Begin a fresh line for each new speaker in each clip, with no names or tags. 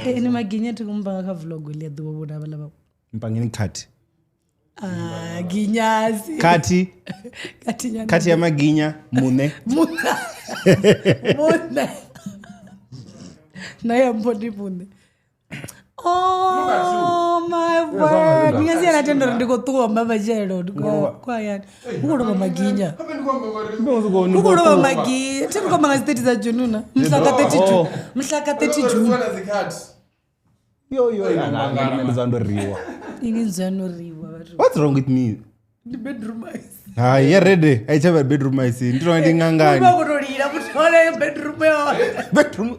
Ni maginya tukumbanga ka vlog le do bona bala.
Mpangeni kati.
Ginyazi.
Kati ya maginya mune.
Mune. Na ya mbodi mune. Oh my word. Ngiyazi anatenda ndiko tuomba bajelo kwa yani. Ukuro maginya. Ukuro maginya. Tiko manga 30 za Jununa. Mhlaka 30 June.
Yo, riwa.
What's
wrong with me?
The bedroom mice.
Yeah, ready. I have a bedroom mice. Ndiro ndi ngangani. Bedroom.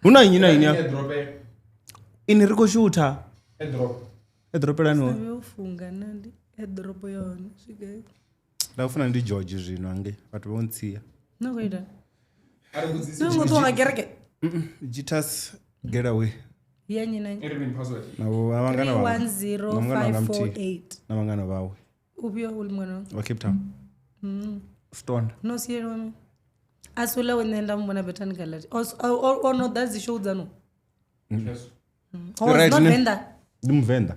Una inya. Iniriko shooter. Drop lano.
Ufunga nandi. Drop yona. Shike.
Ndafuna ndi George zvino ange. But won't see.
No goida. Ngoto ngagereke.
Jitas get away.
Yanyi nani?
Erwin password.
Nabo abangana bawo.
10548.
Nabangana bawo.
Ubyo ulimwana.
Wa Cape Town. Stone.
No siyelo wami. Asula wenenda mbona botanical garden. Or no, that's the show zano.
Yes.
Oh, it's not Venda.
Venda.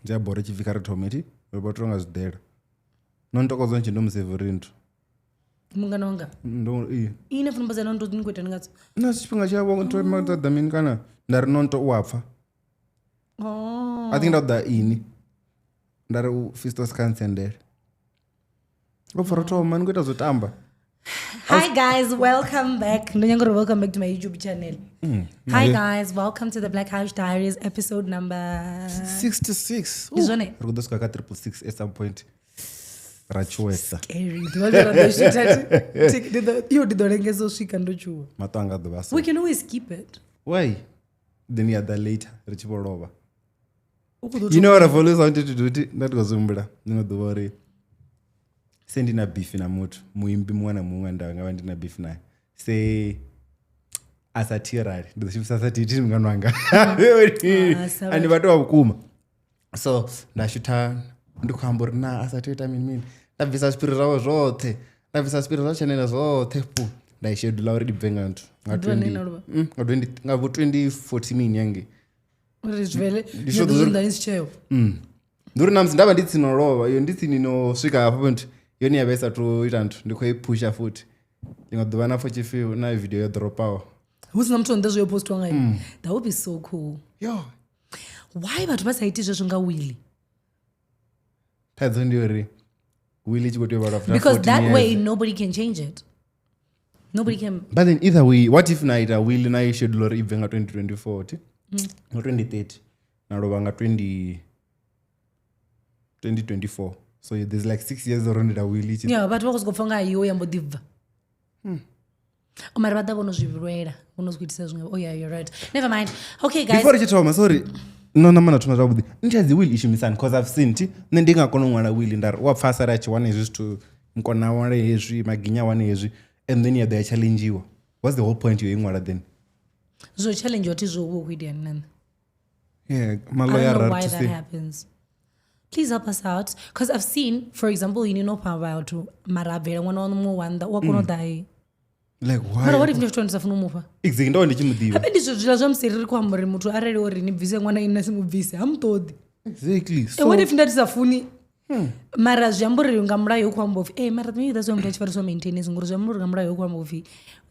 Jabore chifika retometi robotonga zidera nontokozo nchindo museverinto
munganonga
ndo
ine funa bazana ndo ndingoita ngatso
na sipinga chabo ndo madamini kana ndari nonto Uapfa. I think that ini ndari Fistos Cancender oforoto man ngoita zotamba.
Hi guys, welcome back. Welcome back to my YouTube channel. Hi guys, welcome to the Black Couch Diaries episode number
66.
Izone.
Rugodoska ka 666 at some point. Rachuesa.
Scary. We can always keep it.
Why? Then you that later. Richiborova. You know what I've always wanted to do? That was umbra. No do worry. Sendi na beef na moto muimbi mwana muwanda ngawandi na beef na say asatira ndo chifu asatiti mwanwanga ani bato wakuma so ndashuta ndikuhambura na asatita mimi ndabvisa spirit rawo zvote ndabvisa spirit rawo channel zvote pu ndaishedula already bengantu ngavo 2014 mini yange
rizvele ndizvenda isicheo
nduri namsi ndaba nditsinorova iyo nditsinosvika hapo point yoni yabesa to itantu ndikoipusha futhi ngingadubana for chifiu na video yo drop out
usina mtu ndezo yo post wanga that would be so cool.
Yo,
why bathu basaiti zvezvo nga Willy
tadzo ndiori Willy chikoto about after
because
14
that
years.
way nobody can change it. Nobody can.
But then either way, what if naita Willy na schedule ivenga 2024 no 2030 na robanga 2024. So there's like 6 years around that Willy.
Yeah, but what was go funga yo yambodivva. Omar bada bono zvivirwera unozkuitisa zvimwe. Oh yeah, you're right. Never mind. Okay guys.
Before chitoma sorry. No mana tuma zvabudi. Ndichazi Willy ishimisana because I've seen ti ndingakona mwana Willy ndari Uapfa sara chiwana izvi to nkona wana hezvi maginya wana hezvi and then they challenge you. What's the whole point you ingwara then?
So challenge what is over with and
yeah,
I don't know why that happens. Please help us out because I've seen, for example, you know, power to Marabera one on more one that walk on die.
Like why?
But what if you're trying to no move?
Exactly. Ndo ndichimudiva.
Hapendi zviro zvamsiriri kwamuri mutu arere ori ni bvise mwana ina simubvise. Amtodi.
Exactly.
So what if ndatisafuni? Mara zvamburi ngamurayo kwambofi. Mara maybe that's why I'm trying to maintain is ngoro zvamburi ngamurayo kwambofi.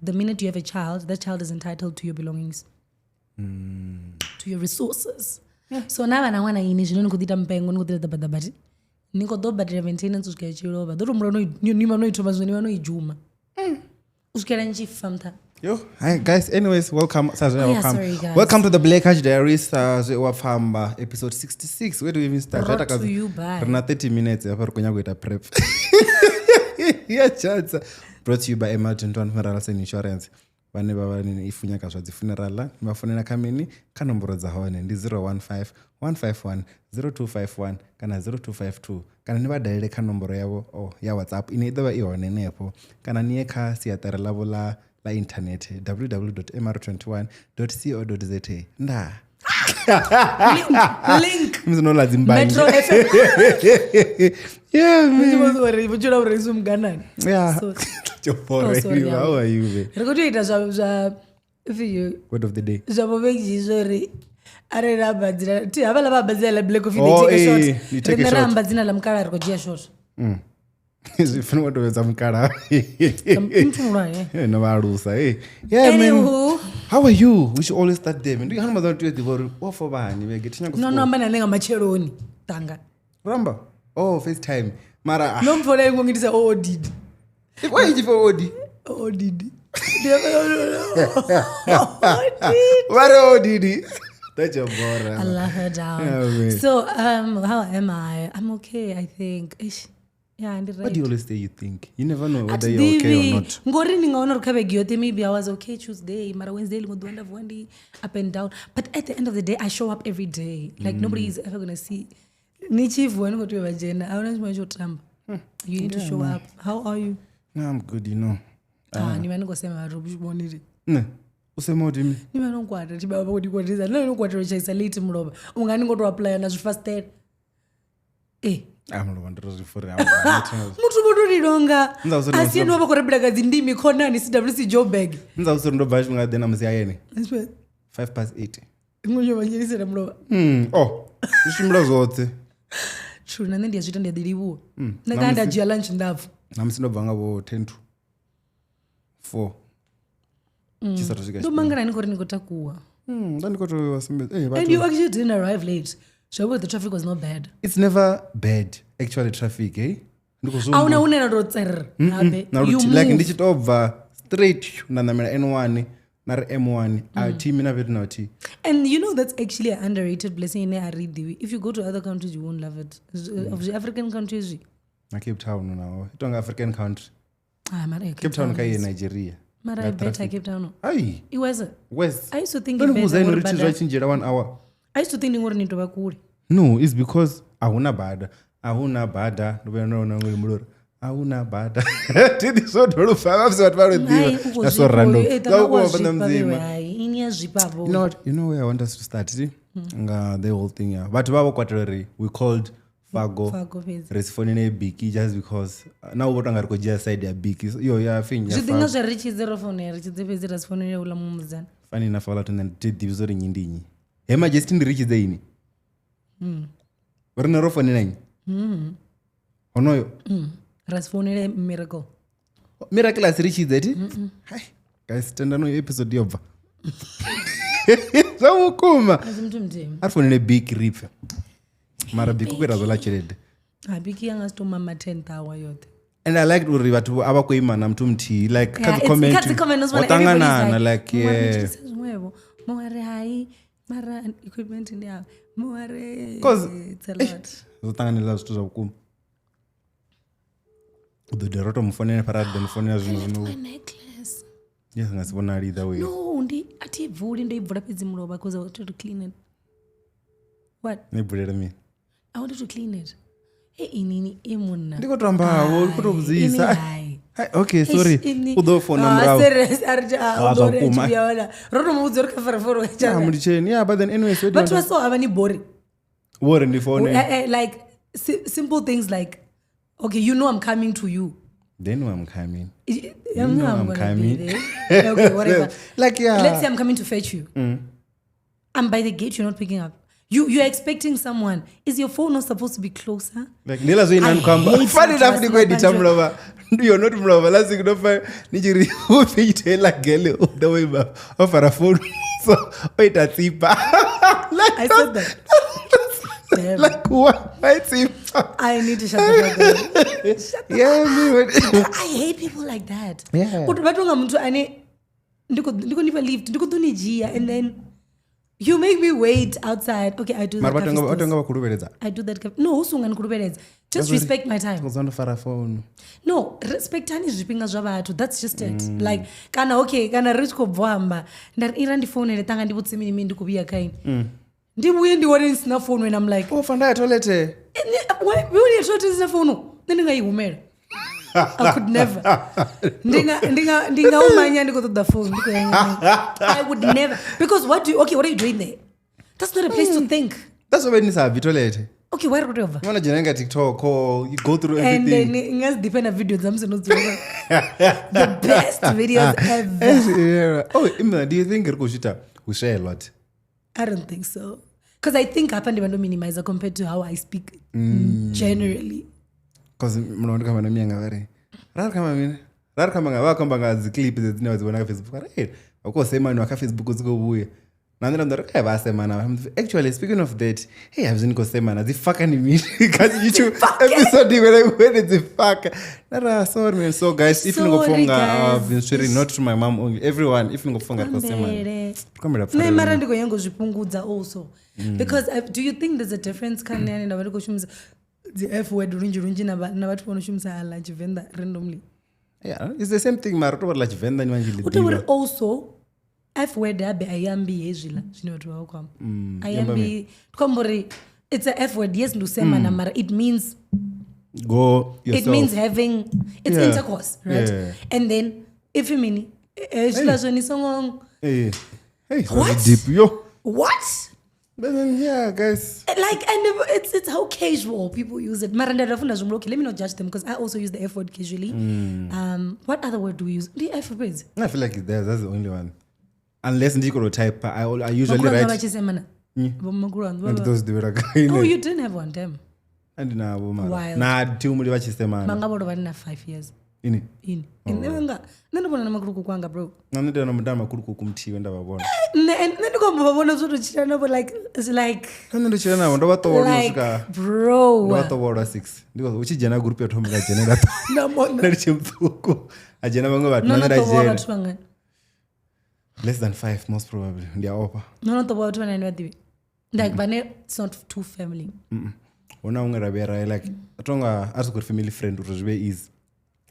The minute you have a child, that child is entitled to your belongings. To your resources. So now I want to initially kudita mpengo nikudita dabadabati. Niko dobadira maintenance usikaya chiroba. Doro mrono nima no itomazo nima no ijuma. Usikaya nchi famta.
Yo, hi guys. Anyways, welcome.
Sorry, guys.
Welcome to the Black Couch Diaries. Uapfa episode 66. Where do we even start?
Brought to you by.
Rana 30 minutes. Hapa kunya kuita prep. Yeah, chance. Brought to you by Emergent One Funeral Insurance. vane vava ifunyaka zvadzifunerala nivafonera kamini kanomboro dzahone ndi 015 151 0251 kana 0252 kana nivadayire kanomboro yavo ya whatsapp ine idova ihone nepo kana niye kasiatare lavo la internet www.mr21.co.za nda
link
mzinola dzimbanji
Metro FM
yeah man
vuchura uraisu muganani
How are you man?
rikutoita zva
Word of the day.
zvavovekizvizvori ari rabadzira ti hava lava badzira la black coffee
Oh,
they take a
eh,
shot
you take a
rina
shot.
ramba dzina la mukara rikojia shot
Zvifuna kutovedza mukara
mtumura
novarusa yeah man.
anywho
How are you? We should always start there man. Ndihanamba dzanotiyedzivori wafo vani vege tinya
nonoamba nanenga macheloni tanga
ramba FaceTime mara
nomfona ingongitisa oodid
why ichifa odi
oodid
vari odidi tachambora
I love her down.
Yeah, man.
So, how am I? I'm okay, I think. Ish. Yeah, and
what do you always say you think? You never know
At
whether you're okay or not.
ngori ningaona rukavegiote maybe I was okay Tuesday mara Wednesday lingodwanda vwandi up and down, but at the end of the day I show up every day like nobody is ever gonna see nichivwa ningotiwe vajena aona chimwe chotamba you need to show up. How are you?
No, I'm good, you know.
nivanongosema varikuchiboniri
Ne usemodimi
nivanongwata chibaba kutikwatiza nanokwatiro chaisa late muroba unganingotoaplya nazvifastera
amulova ndorozvifuri
mutu mutorironga
Nzawusori
asiyeni wava kurabidakadzi ndimi konani cwc jobag
nzausori ndobva chimwadena musi ayene 8:05
ingonyovanyerisera murova
zvishimira zvotse
true nane ndiyazvita ndiyadirivuwa ndakanga ndajiya lunch ndabva
namusi ndobva ngavo 10 to 4 chisatosvika
ndomangana nikori nikotakuwa
ndandikotowewa
and you actually didn't arrive late. So the traffic was not bad.
It's never bad actually traffic
auna unena rotserr
like ndichitobva straight ndanamira N1 nari M1 atimi navetu nauti.
And you know that's actually an underrated blessing in Aridiwi. If you go to other countries you won't love it. Of the African countries
Cape Town now itonga African country
Cape
Town kai Nigeria
mara I bet Cape Town
ai
iweza
west
I used to think
zvachinjira 1 hour
I used to think ngori nitova kure.
No, it's because ahuna bada ndovanoona ngori muloro ahuna bada tidi sodolufava vsati varodhiva aso random zakuwapanda mzima you know where I want us to start the whole thing yeah but vavo kwatirori we called Fago resifonene Bikkie just because now votanga rikojia side ya Bikkie iyo yafinya
zvidinga zvarichizero phone richidze resifonene ula mumuzana
funny enough wala tona tidivzo rinyindinyi hema just ndirichidze ini rina rofone nanyi onoyo
resifonene
miracle asirichidze ti hai guys tendano episode yobva zvamukuma arifonene Bikkie ripe mara Bikkie kwera zola cherede
Bikkie yangasitoma 10th hour yote
and I liked uri vatu avakuimana mtu mti like kadzi comment watanganana like yeah
mware hai mara equipment ndi apo mware
it's a lot zotanganela zvitu zvakukuma udhodheroto mufonene parade mufonera zvinhu
necklace
yes ngasibona ali either way
no ndi ativhuri ndoibvura pedzi muroba because I wanted to clean it. What?
nebhurera mini
I wanted to clean it. Hey, inini emuna.
ndikotoramba havo kutobvisa okay sorry udofona murao mudicheni yeah but then anyway so
but we saw avani bori
ndi phone
like simple things like okay you know I'm coming to you
then I'm coming
I'm coming okay whatever
like yeah
let's say I'm coming to fetch you I'm by the gate you're not picking up. You're expecting someone. Is your phone not supposed to be closer?
Like nila zo inankamba. Funny enough niko edita mlova. You're not mlova. Last thing don't nijiri upitela gele the way ba offer a phone. So wait a tipa.
I said that. Damn.
Like what? I
need to shut the fuck up.
Yeah,
I hate people like that.
Yeah.
But batonga mtu ane ndiko nipa lift ndiko tunijia and then You make me wait outside. Okay, I do that. I do that. No, just respect my time. No, respectani zvipinga zvavatu. That's just it. Like, kana rich kobvamba. Ndira ndifonere tanga ndibutse mimi ndikubiya kaini. Ndibuye ndione isina phone when I'm like,
oh, fanda toilet.
Why you toilet isina phone? Ndingayihumela. I could never. Ndinga umanya ndiko to the phone. I would never. Because what are you doing there? That's not a place to think.
That's why it's a toilet.
Okay, where are you over?
You want to generate TikTok or you go through everything.
And then it depends on videos. The best videos ever.
Oh, Imna, do you think Rikoshita will share a lot?
I don't think so. Because I think I don't minimize compared to how I speak generally.
Because mnaona kama na mianga vare. Rara kama ngavakamba ngazi clip dzine wadziona ka Facebook. Wako sema ni waka Facebook ziko buye. Nandira ndara kai vasema na. Actually speaking of that, hey I've seen ko sema na zifaka ni mimi. Because YouTube episode when it's fuck. Nara sorry man. So guys, if you go funga I've been sharing not to my mom only. Everyone if you go funga ko sema.
Kamera fa. Ne mara ndiko yango zvipungudza also. Because do you think there's a difference kana and abantu koshumza the F word runji na vatu vanoshumisa la Venda randomly?
Yeah, it's the same thing maroto la Venda ni wanjili.
Utawuri also F word abe ayambi yezila zvino vatu vakwam. Ayambi kombori it's a F word yes ndusema na mara it means
go yourself.
It means having it's intercourse, right? Yeah. And then if you mean ezila zoni songong.
Hey,
what?
Deep yo.
What?
But then, yeah, guys.
Like, and it's how casual people use it. Let me not judge them because I also use the F word casually. What other word do we use? The F words.
I feel like that's the only one. Unless Ndiko type, I usually write.
Oh, you didn't have one, damn.
I didn't have one.
Wild.
Nah, two more watches them.
Manga 5 years. In nanga ndinobona namakuruku kwanga bro
nanende namuda makuruku kumthi wenda babona
nendikomba babona zvoto chita nabo like it's like
nanende chita nawo ndobatobola kusvika
bro
ndobatobola 6 ndiko uchijena group yatomba jena
namona
narichimfuko ajena vamwe vatu
nanenda
less than 5 most probably ndiaopa
nonotobola watu vanani vadivi like bane it's not too family
ona unge rabera like atonga asukuri family friend urozve easy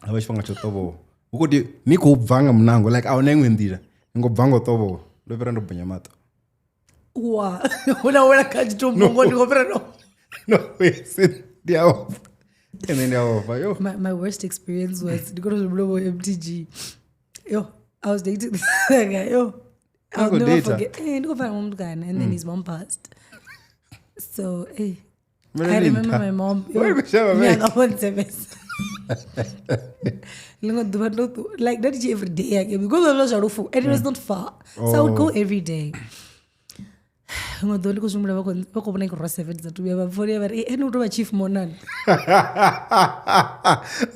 avachifanga chotovo ukuti nikubvanga munango like aunengwendira ngobvango tovo ndopera ndobhonya mato
wa una kachitombongo ndikopera
no wait ndiao and then yo
my worst experience was because of MTG yo I was dating this guy yo I'll never forget ndikopera mumukana and then his mom passed so I remember my mom like that every day because of Lajarufu and it was not far so I would go every day ngodoli kusumula bako bona ikora 7 za tuya bafori bari eno utoba chief monani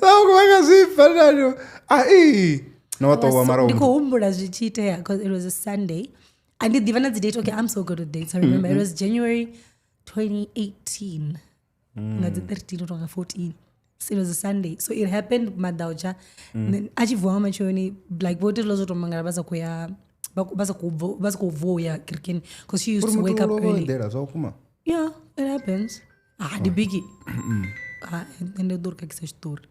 sawo kwanga zifanano no watowa mara
ndiko umbula zvichita because it was a Sunday I did even at the date okay I'm so good with dates I remember it was January 2018 ngati 13 or 14 so it was a Sunday so it happened Mudau then achivwa machoni like vote lozotomangala basa kuvoya kirkeni because she used to wake up early yeah it happens the Bikkie and the door kakisa store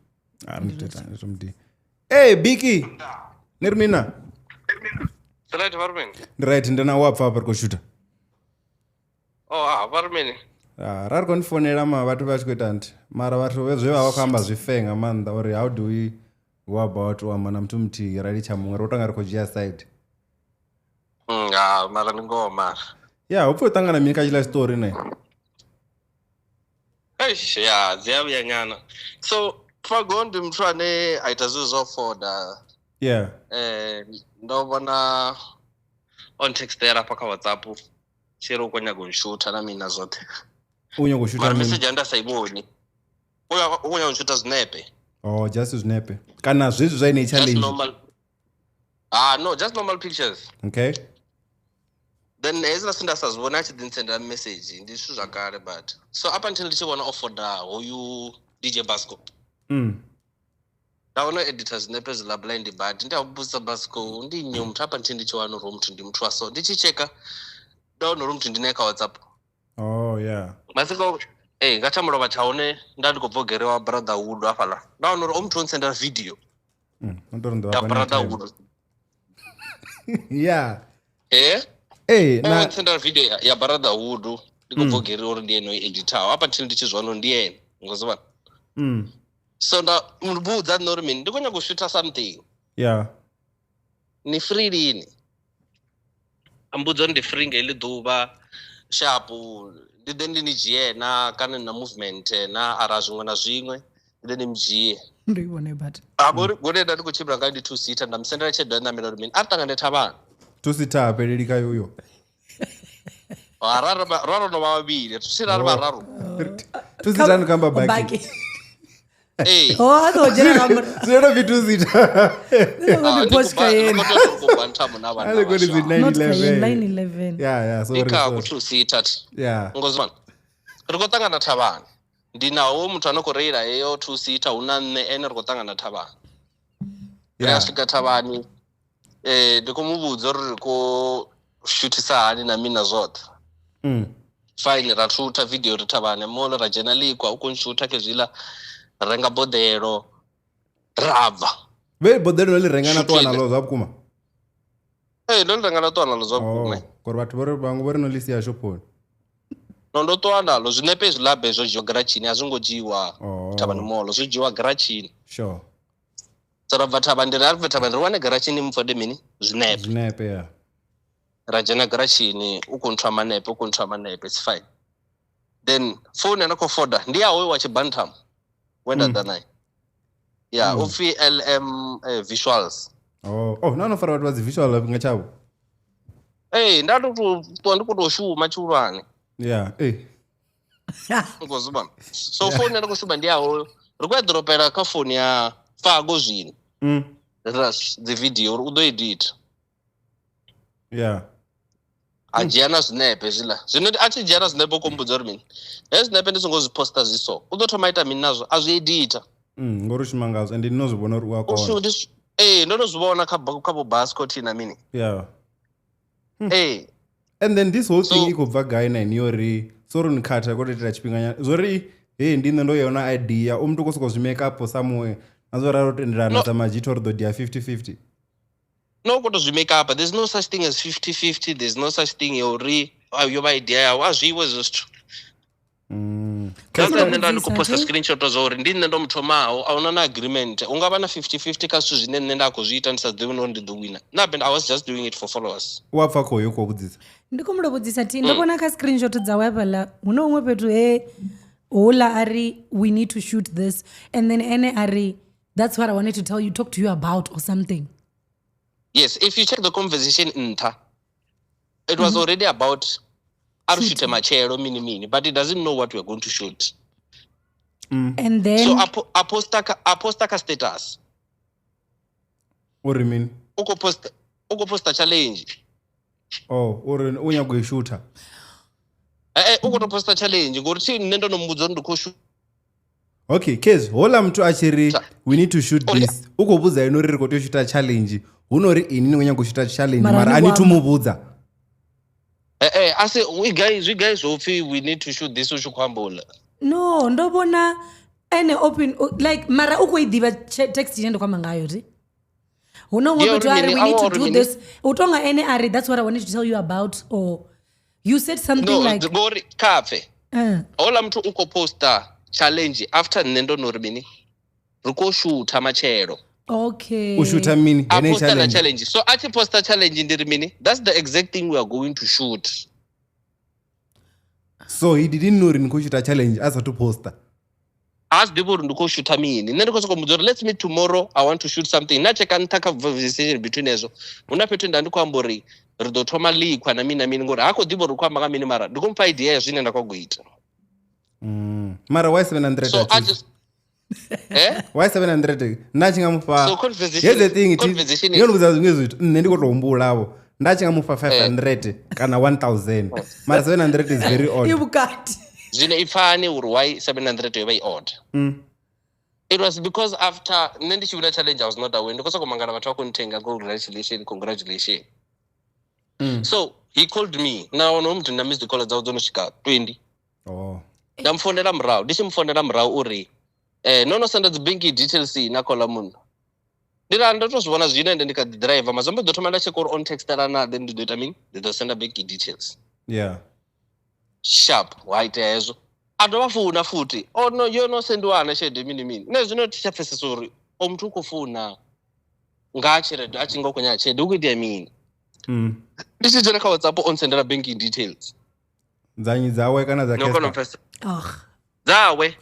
hey Bikkie nirmina
Right varmen
right ndana Uapfa parko shoota
varmen
rari kondifonera vatu vachikuita nti mara vatu vezveva vakamba zvifenga manda or how do we go about wamana mtu mti rari chamunga rotanga rikojia side
mara ndingoma
yeah upfu tangana mini kachila story ne
yeah dziyavuyanyana so pagondi mtu ane aita zvinhu zvofoda
yeah
ndovona on text there paka WhatsApp chero ukonyagonchuta namina zote
unyogoshuta
message andasaiboni unyogoshuta zinepe
just zinepe kana zvizvi zvaine challenge
normal no just normal pictures
okay
then ezina sindasazibona achidhinisenda message ndishu zvakare but so up until ndichiona offerda hoyu DJ Basco ndaona editor zinepe zila blind but ndiyabvunza Basco ndinyo muthu apa until ndichiwana ro muthu ndimuthu so ndichicheka download mtu ndine ka WhatsApp.
Oh yeah.
Masiko ngachamuloba chaone ndandikobvogeriwa brotherhood afala. Download mtu onsenda video.
Ndo
Ya brotherhood.
Yeah.
Na onsenda video ya brotherhood ndikobvogeriwa uri ndiye no editor. Apa tindi ndichizwano ndiye ngozwa. So nda mubudza nori mini ndikonya kushuta something.
Yeah.
Ni free lini. Ambudza ndi free ngeli ḓuvha sharp ndi ndi dzhie na kana na movement na ara zwiṅwe na zwiṅwe ndi mdzhie
ndo ibone but
gone nda ndikuchibra nga ndi 2 seater ndamsendera chedo na melo mini atangane thavana
2 seater apeleli ka yoyo
raro no mabili tusira raro
2 seater nkamba baki
ado jera kamera
zero vitu seater
ni post kayen
kubanta muna bana
ale goni
911
yeah sorry
ika ku 2 seater ngozwana rikotangana thavana ndinawo muthu anokoreira heyo 2 seater una nne ene rikotangana thavana yasvika thavani ndikomubudza uri riko shutisa hani na mina zvote fine ratuta video ritavane molo rajena likwa ukunshuta kezvila renga bodhero rabva
bodhero lirenga na twana lo zvapukuma
ndolirenga na twana lo zvapukuma
kuri vathu vangu vari nolisiya shoponi
nondotwanalo zvinepe zvilabe zvojiwa garachini hazvingojiwa tavani molo zvojiwa garachini
sure
sarabva tavandiri aribva tavandiri wane garachini mufode mini zvinepe
yeah
rajena garachini ukuntwa manepe it's fine then phone anakofoda ndiyawo wachibantam wenda danai ufi LM visuals
nanofara vathu vadzi visual apinga chavo
ndandikutoshuma chiurwane ngoziba so phone anakushuba ndiyawo rikuedropera kafoni ya fago zvino the video udoedita ajiyana zvinepe zvila zvinoti achijiyana zvinepe ukombudza uri mini ezvinepe ndisingozviposta zviso udotomaita mini nazvo azviedita
ngori ushimangazvo ende ndinozvibona uri wakona
ndinozvibona kabo Skhotheni mini
and then this whole thing ikubva gai nine yori soro nikata kotetera chipinganya zori ndine ndoyaona idea umntu kosikuzvimake up somewhere nazorarotenderana dzamajitori dhodhi ya 50-50
no kutozvimake up there's no such thing as 50-50 there's no such thing yova idea yawo azviwe zvozvithu nenda ndikuposta screenshot zvauri ndine ndomutomawo auna na agreement ungava na 50-50 kasvithu zvine nenda kuzviita ndisadzivi no ndi the winner nabe I was just doing it for followers
Uapfa koyo kokudzisa
ndikomuda kudzisa ti ndobona ka screenshot dzawapala uno umwe petu hola ari we need to shoot this and then ene ari that's what I wanted to tell you talk to you about or something.
Yes, if you check the conversation it was already about arushute machero mini but it doesn't know what we're going to shoot.
And then
so aposta ka status.
What do you mean?
Ukoposta challenge.
Uri unyakuishuta.
Ukotoposta challenge ngori nendo nomudza ndikoshuta.
Okay, Kez, hola mtu achiri we need to shoot this. Ukobudza inori kotoshuta challenge. Unori inini unyakushuta challenge mara ani tumubudza.
I say we guys we need to shoot this ushukwambola.
No, ndobona ene open like mara ukoidiva text yendo kwama ngayo ti. Unongo betu ari we need to do this. Utonga ene ari that's what I wanted to tell you about or you said something like
no gori cafe. Hola mtu ukoposta challenge after nendo norimini. Rikoshuta machero.
Okay.
Ushuta mini
ene challenge. So achi poster challenge ndiri mini. That's the exact thing we are going to shoot.
So he didn't know rinkushuta challenge as to poster.
As people ndikoshuta mini. Nendo kosokomudza let's meet tomorrow. I want to shoot something. Nacheka ntaka conversation between ezo. Unapetu ndandikwambori ridotoma likwa na mini ngori hako dibo rikwamba ka mini mara. Ndikompa idea zvine ndakwagoita.
Mara why 700?
So I just
why 700? Ndachingamupa.
So conversation.
Here's the thing.
Conversation.
Yonobudza zvimwe zvithu ndikotombulawo. Ndachingamupa 500 kana 1000. Mara 700 is very odd.
Ibukati.
Zvine ifani uri why 700 yova odd. It was because after nendichiwina challenge I was not aware. Ndikosa kumangana vathu vakunitenga congratulations. So he called me naona mtu na missed call dzao dzonosvika 20 ndamfonera murau ndichimfonera murau uri nono senda bank details na call munhu ndira ndotozviona zvino ende ndikadriver mazombo dotoma ndacheka uri on text rana then ndidoita mini ndidosenda bank details sharp white yaizvo atovafuna futi no yonosendiwana shede mini nezvino tichapfesesa uri omuntu ukufuna ngachiredo achingokonya chede ukuita mini ndichidzona ka WhatsApp onsendera banking details
dzanyi dzawe kana
dzakesa dzawe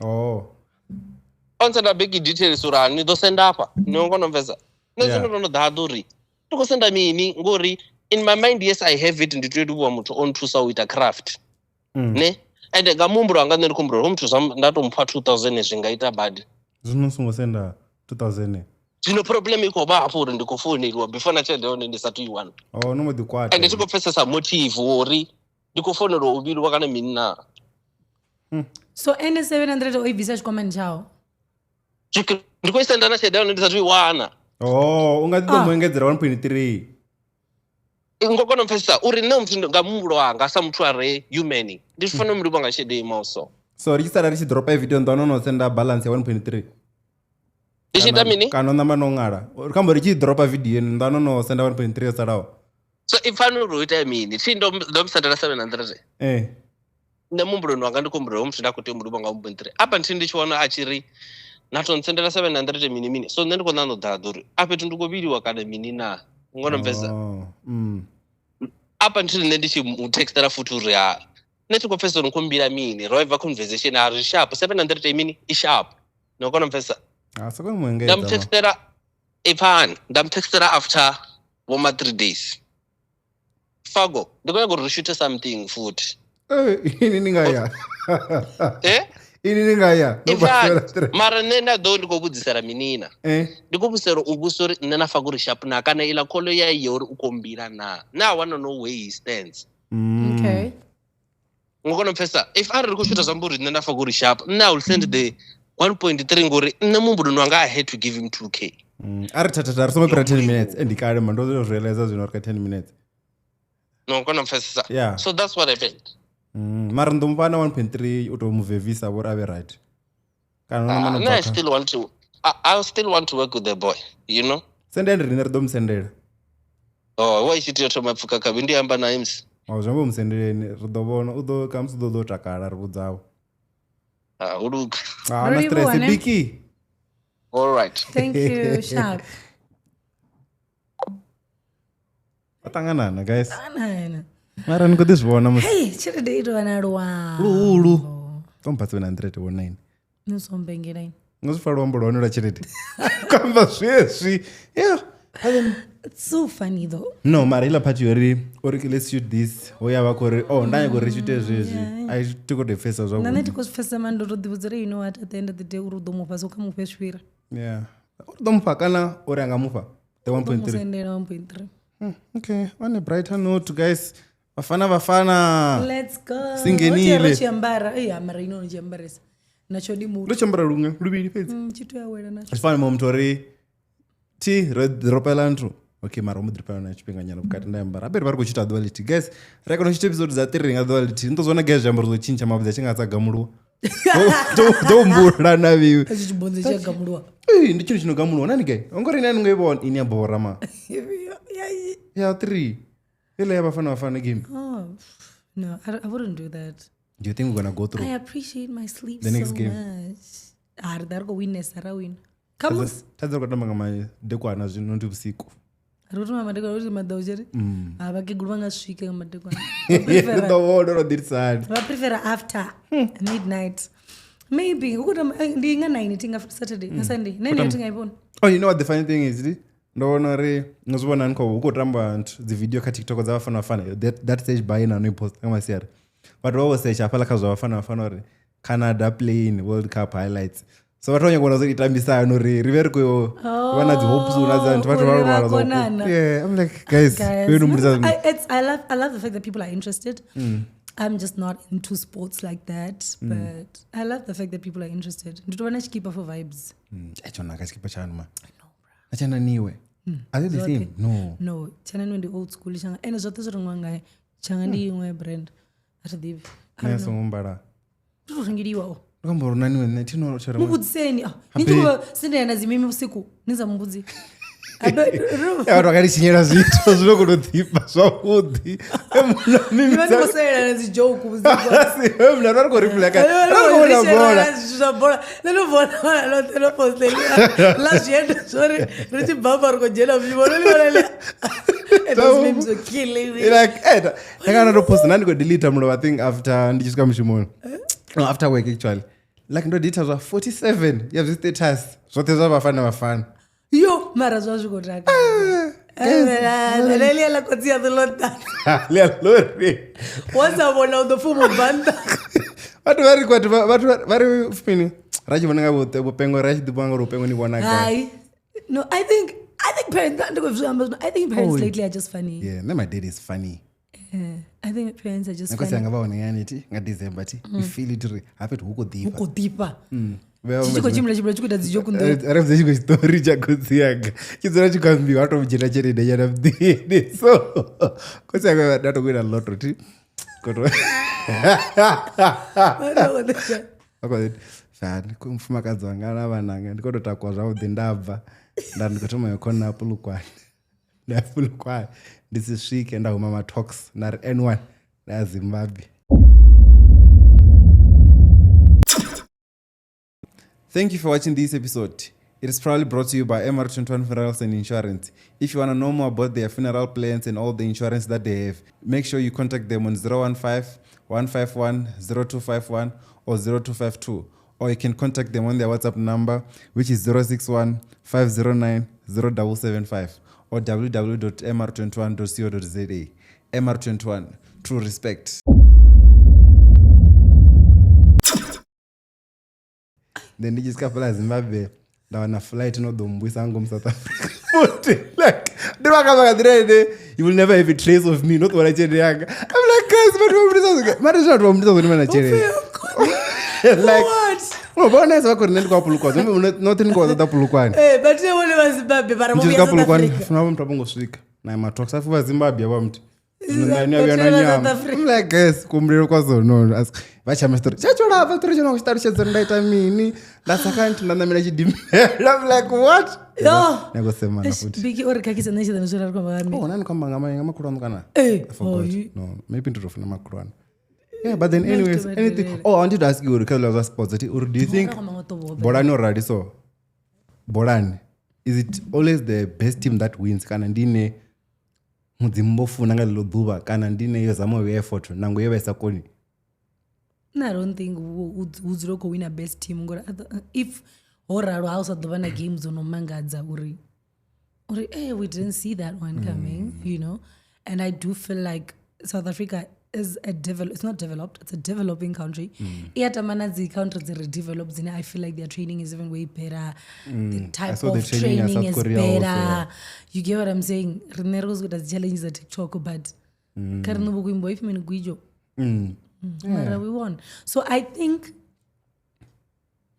onsendera banking details urani ndosenda apa nongonomvesa nezvino ndaduri ndikosenda mini ngori in my mind yes I have it nditoediwa mutu on to sauita craft ne ende gamumburo anga ndikumburo mutu ndatomupa 2000 zvingaita bad
zvinosungosenda 2000
zvino problem iko bapo uri ndikufonelwa before nachendeone ndisati iwana
nomodikwata
ende tikopfesesa motive uri ndikufonelwa ubili wakana mini na
so ene 700 oibvisa chikomani chavo
ndikoisenda nachendeone ndisati iwana
ungatitomboengedzera 1.3
ngokonomfesesa uri nemutu ngamumburo wanga samutu are human ndifanira muri kwanga chede mauso
so richisara richidropa video ndanonosenda balance ya 1.3
ndichita mini
kanona manong'ara rikambo richidropa video ndanonosenda 1.3 yosarawo
so ifanira uita mini ti ndomusendera 700 nemumburo wanga ndikumburo mutu ndakuti muri kwanga 1.3 apa nditi ndichiona achiri natonisendera 700 mini so ndendikona nodhadhuri apa tindikobiriwa kana mini na ngonomvesa apa ndiri nendichimutextera futi uri netikopfesa nikumbira mini roiva conversation ari sharp 700 mini isharp nokonomvesa ndamutextera ipani ndamutextera after 3 days fago ndikoya kuti rishute something futi
ini ningaya ini ningaya
mara nendado ndikobudzisira minina ndikobusero ubusori nenafa kuri sharp na kana ila kolo ya yori ukombira na I want to know where he stands
okay
ngokonomfesa if ari kushuta zamburi nenafa kuri sharp now will send the 1.3 ngori nemumburu nwanga I had to give him 2k
ari tatata ari somepera 10 minutes endikare mando realize zvino ari 10 minutes
ngokonomfesa so that's what happened
mara ndomupana 1.3 utomuvhevisa vori ave right
I still want to work with the boy you know
sendeni rine ridomusendera
waichitiyo tomapfuka kavi ndiyamba naye msi
zvambomusendereni ridovona kamusi udodotakara rivudzavo
uruka
na stress Bikkie
all right
thank you sharp
atanganana guys mara nikutizvona
chiri deitowana
lulu tompatsi 919
nosombengerai
ngosifara wambolwanira chirete kamba zvesvi
it's so funny though
no mara ila pati yori let's shoot this oyava kuri ndanyagorishute zvezvi aitikotefesa zvavo
nanetikosifesa mandotodivudzira you know what at the end of the day uri udomupa so kamupe shwira
udomupa kana uri angamupa the
1.3
okay on a brighter note guys Bafana
let's go
singenile
chiambara mara ino chiambaresa nachodi mu
lochambara lunga lubiri pedzi
chito yawela nacho
fana momtori ti ropelantu okay mara mudripana nachipenganyana bukati ndayambara aberi vari kuchita duality guys raikonochita episode za3 duality ndozona guys jambo rozochinja mabudzi achingatsagamurwa ndombura viwe
achibonze chagamurwa
ndichinhu chinogamurwa nani guy ongori nani ngoibona ini yabhora ma ya 3 ile ya Bafana game
no I wouldn't do that.
Do you think we're gonna go through?
I appreciate my sleep
the next
so
game
much darko witness arawin kamus
tadzakotamba ngama dekwana zvino ndi usiku
rutu mamadekwana rutu madaucheri vakigurwa ngasvike ngamadekwana
ndovono ndirisani
vaprefera after midnight maybe ukuti ndinga 9 tinga Saturday na Sunday 9 tingaipona
you know what the funny thing is ndoona ri ngozvona niko ukotamba dzivideo ka TikTok dza Bafana that stage by na no post kama siyari but what was search apala kazwa Bafana ri Canada playing World Cup highlights so vatonya kuona zokitambisa no river ko vana dzi hopes una zantu vatova yeah I'm like guys
I love the fact that people are interested. I'm just not into sports like that, but I love the fact that people are interested. Nditova chikipa for vibes.
Achona kachikipa chanu ma. Achana niwe. Are they the same? No.
Chana no the old school changa. Ene zote zori ngwangaye. Changandi imwe brand. Atadivi.
Neso mumbara.
Ndorongiriwa.
Ngamborunani wene tino chara.
Mubudzeni. Ndikuba sindena zimimi usiku. Niza mubudzi.
Vakarichinyera zvito zvinokunodhipa zvakudhi
munhu
ari kuripulakaona ndakanatoposta ndandigodelita muno I think after ndichisvika mushimono after work actually like ndodita zva 47 yazvistatus zvote zvabafana bafana
yo mara zvazvikotaka lelia kodzia dolota
lelia lori
wasabona udofumo banda
watu vari fini rachivonanga vupengo rachidibanga rupengo ni vona
kai no I think parents lately are just funny.
Yeah, my dad is funny.
I think parents are just
funny. Ngavaona yaniti ngaDecember ti we feel it happy huko
deeper.
Chichiko chikuita dzijokundo. Ari dzichiko story chakutsiyaga. Chizora chikambi watomujira cherede yana mdini. So kosaka ndatokuita lotto ti. Koto. Akwa sad kumfuma kadzangana vananga ndikototakwa zvawo ndabva ndandikotoma yakona apulukwani. Ndapulukwani. Ndisisvike ndahuma matalks nari N1 naZimbabwe. Thank you for watching this episode. It is proudly brought to you by MR21 Funerals and Insurance. If you want to know more about their funeral plans and all the insurance that they have, make sure you contact them on 015-151-0251 or 0252. Or you can contact them on their WhatsApp number, which is 061-509-0775 or www.mr21.co.za. MR21, true respect. Then they just kapela Zimbabwe. Ndawana flight inodombwisa ngo South Africa. Like, you will never have a trace of me, not what I said. I'm like, guys, but like, oh, but nice work on network pulukwa. Nothing goes that pulukwa.
Eh, but you want to Zimbabwe, but I'm
South Africa. From Mtapongo Swika. Na matalks afu Zimbabwe abamti. I'm like, guys, kumrero kwazo no. Vacha mestori. Chachola vatori chino kustarisha zondaita mini. That's a kind na namina chidimi. I'm like, what?
No.
Negosema na futi.
Bikkie orikakisa nesha nashora kwa ngami.
Oh, nani kamba ngama kurano kana?
I
forgot. No, maybe ndrofuna makurano. Yeah, but then anyways, anything. Oh, I wanted to ask you, because of sports, or do you think Borani or Radiso? Borani, is it always the best team that wins? Kanandine mudzimbofu nanga loduba kanandine yozamo effort nango yebesa koni.
No, I don't think who's roko win a best team. If Horaro House of the Vana games on Mangadza uri, hey, we didn't see that one coming, you know. And I do feel like South Africa is it's not developed, it's a developing country. Iatamanazi countries are developed, and I feel like their training is even way better. The type of training is better. Also. You get what I'm saying? Renero's got as challenges at TikTok, but Karnobu Guimbo, if you Guijo. We won. So I think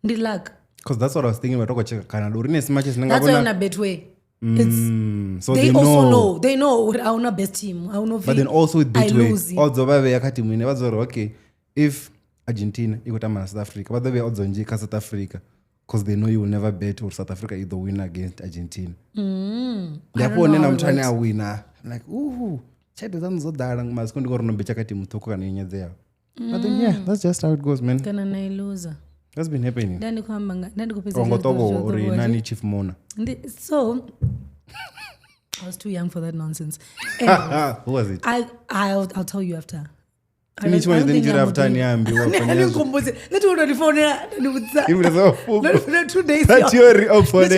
the luck.
Because that's what I was thinking about Canada.
That's why on a bet way. So they also know. They know our best team.
But then also with Betway, odds okay, if Argentina ikutama South Africa, but they odds on South Africa because they know you will never bet or South Africa is the winner against Argentina. Therefore, then I'm trying to win. Like, ooh, check the so darang mas kondi korno becha kati mutoko kana yenye there. But then yeah, that's just how it goes, man.
Kana na loser.
That's been happening.
Ndani kwamba ndani kupesa
Ongotogo or nani Chief Mourner.
So I was too young for that nonsense. Anyway,
who was it?
I'll tell you after.
Which one is the injury after Niambi?
Let's go on the phone. Not 2 days.
That you're up for it.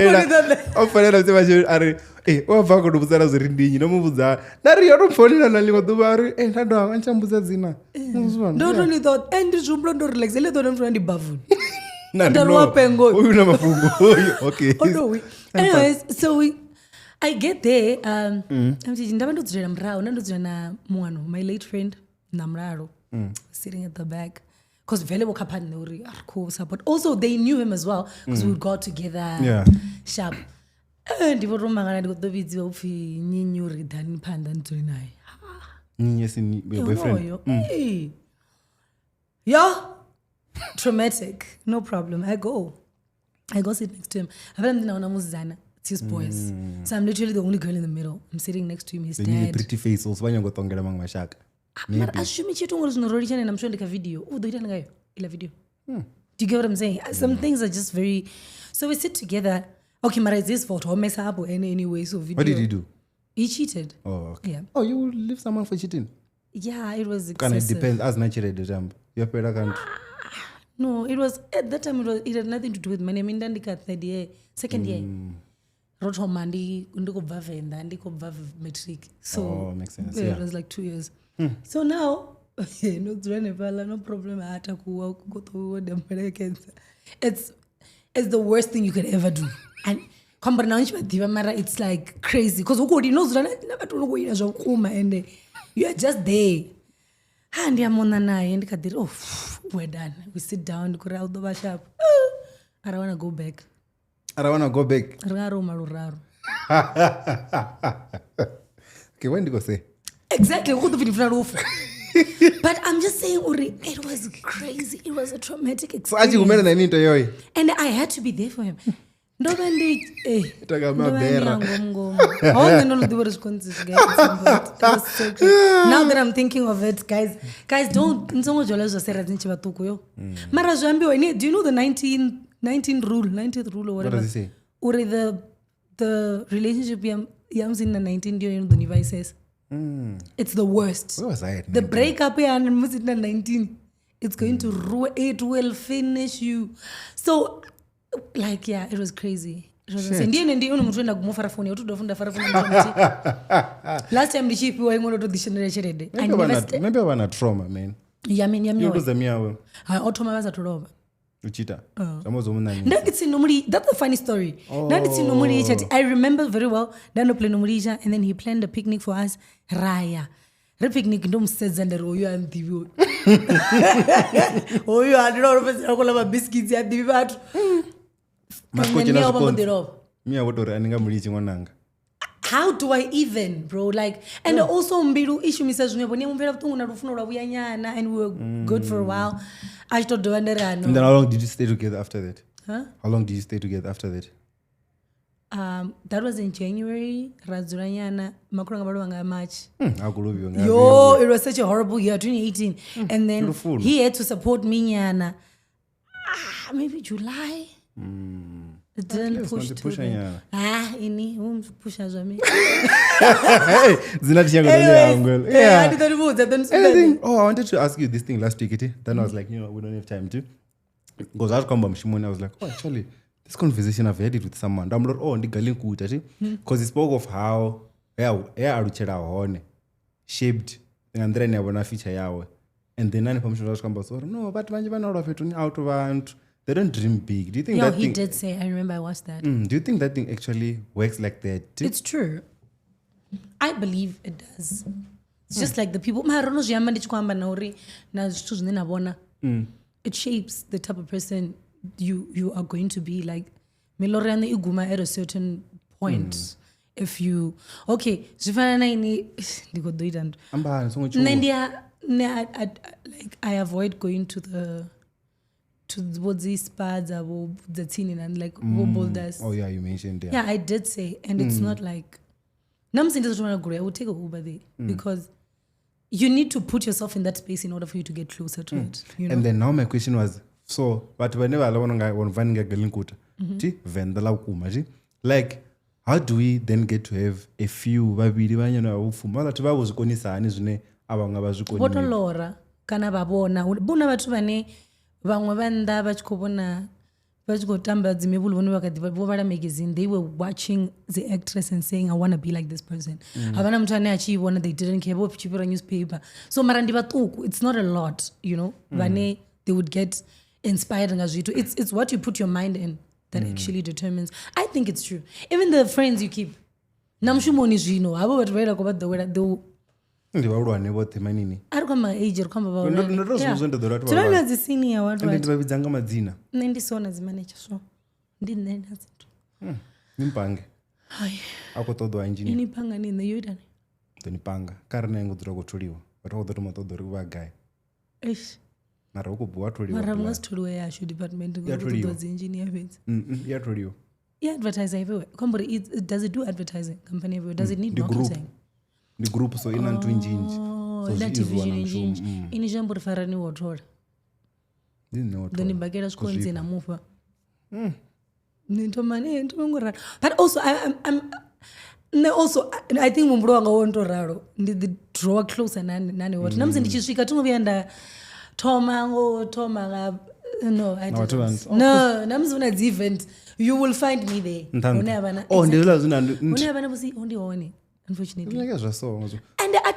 Uapfa kudubuzana zirindinyi nomubudza nari yotomfonera nalingo dubari ndando anchambuza zina
don't only thought and jumbo ndo relax ele thought I'm trying to buffoon
ndando
wapengo
uyu na mafungo okay
anyways so I get there I'm thinking ndaba ndodzera mrao ndodzera na muano my late friend namraro sitting at the back because vele bokhapani nori cool support also they knew him as well because we would go together sharp. Ndivoromangana ndikotovidziwa upfi nyinyuri dhani phanda nditori naye
Yes, in your boyfriend.
Hey. Yeah. Traumatic. No problem. I go sit next to him. It's his boys. So I'm literally the only girl in the middle. I'm sitting next to him. His
They
dad.
need a pretty face also. When you go to among my shack.
Maybe. I'm showing a video. Oh, do you know a video? Do you get what I'm saying? Some things are just very. So we sit together. Okay, Mara is his fault. Or mess up or anyway. So video.
What did he do?
He cheated.
Oh, okay.
Yeah.
Oh, you leave someone for cheating?
Yeah, it was excessive.
Can it depend as naturally the jump? Your parent.
No, it was at that time. It had nothing to do with money. I mean, Dandika third year, second year. Roto Mandi, Undiko Venda, Andiko Vav metric. So
makes sense.
It was like 2 years. So now, no problem. It's the worst thing you could ever do. And it's like crazy because who knows and you are just there. And we're done. We sit down. I don't want to go back.
Okay, when did you go say?
Exactly. But I'm just saying, it was crazy. It was a traumatic experience. And I had to be there for him. Now that I'm thinking of it, guys don't. Do you know the 19th rule or whatever?
What does he say?
Or the relationship yams in the 19 during the devices. It's the worst.
Where was I at 19?
The breakup and in the 19. It's going to ruin. It will finish you. So. Like, yeah, it was crazy. Last time the sheep were going to the
maybe I want a trauma, man.
Yeah,
you lose the meow.
I automatically to rob.
Uchita.
That's a funny story. I remember very well. And then he planned a picnic for us. Raya. The picnic don't says and the royo and the view. Oh, you had a lot of biscuits at the vat. How do I even, bro? Like, and also Mbiru issue Mrs. and we were good for a while. I thought
and then how long did you stay together after that?
Huh?
How long did you stay together after that?
That was in January. Razuranyana March.
Yo,
it was such a horrible year, 2018. And then beautiful. He had to support me, Yana. Maybe July. It didn't push to push ini push as me.
I wanted to ask you this thing last week. Then I was like, we don't have time to. Because I was like, oh, actually, this conversation I've had it with someone. I'm like, because he spoke of how shaped and then I want to feature yawe. And then I was no, but they don't dream big. Do you think that
he did say, I remember I watched that.
Do you think that thing actually works like that?
It's true. I believe it does. It's just like the people. It shapes the type of person you are going to be. Like, at a certain point. If you like, I avoid going to the spads or the tin and like boulders.
Oh yeah, you mentioned that.
Yeah, I did say, and it's not like I would take a Uber there because you need to put yourself in that space in order for you to get closer to it. You know?
And then now my question was, so but whenever I want to Venda, like, how do we then get to have a few
kana babona bona batho bane bangwe banda bachikobona bachikotamba dzimebulu bone bakadibala magazine. They were watching the actress and saying, I want to be like this person. Abana mtu ane achibona, they didn't care about chipura newspaper. So marandi batuku, it's not a lot, bane they would get inspired as you do. It's what you put your mind in that actually determines. I think it's true. Even the friends you keep, namshumoni jino abo batwera ko the word do
ndi vaulwane vothe manini
ari kwama age ri kwamba
vaulwane ndotozvuzvo watu
tinoona dzisinia watu
ndi vavidzanga madzina
ndisona zimanager so ndinenda zinto
nimpange
hai
akotodwa engineer
inipanga nini yoidani
tonipanga kari naingodzira kutoliwa vatakutotomatodori kuvagai mara ukubva
watoliwa mungasitoliwa yasho department ngokudzi engineer fence
yatoliwa
advertise everywhere kombori does it do advertising company everywhere does it need marketing
the group so ina ntu njinji
so division njinji ini jambori farani wotola then ibagera skonzi na mufa ntomangora but also I think mumbulo wanga wontoraro ndi draw closer nani what namze ndichisvika tingovienda toma no I don't no namze una event you will find me there unabana
ndela zina
unabana busi ondione unfortunately
like so
and I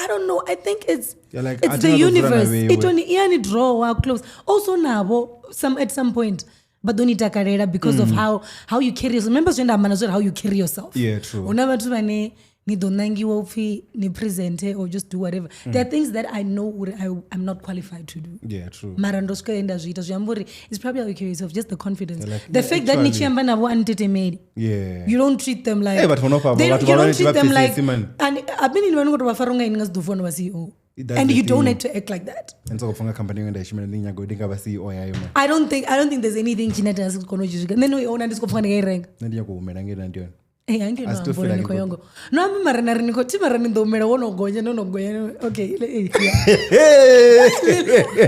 don't know I think it's the universe it only yani draw wa close also nabo at some point but don't itakarera because of how you carry yourself. Remember when I'm how you carry yourself.
Yeah, true.
Unabatu bane ni donangi wofi ni present or just do whatever. There are things that I know I'm not qualified to do.
Yeah, true.
Marandoska enda zita zambori it's probably how you carry yourself, just the confidence. Like, the fact that nichiamba na wantete made.
Yeah.
You don't treat them like.
Hey, but you
don't treat them like. And I've been in one go bafarunga ingas do phone was CEO. And you don't have to act like that.
And so for a company when they shimmer ninga go dinga basi CEO
I don't think there's anything Chinese has kono jishika. Then we own and disco fanga rank.
Ndia ko umera ngena ndio.
Ange no mbona niko yongo. No ami marana niko ti marana ndo umera wono gonya no gonya. Okay.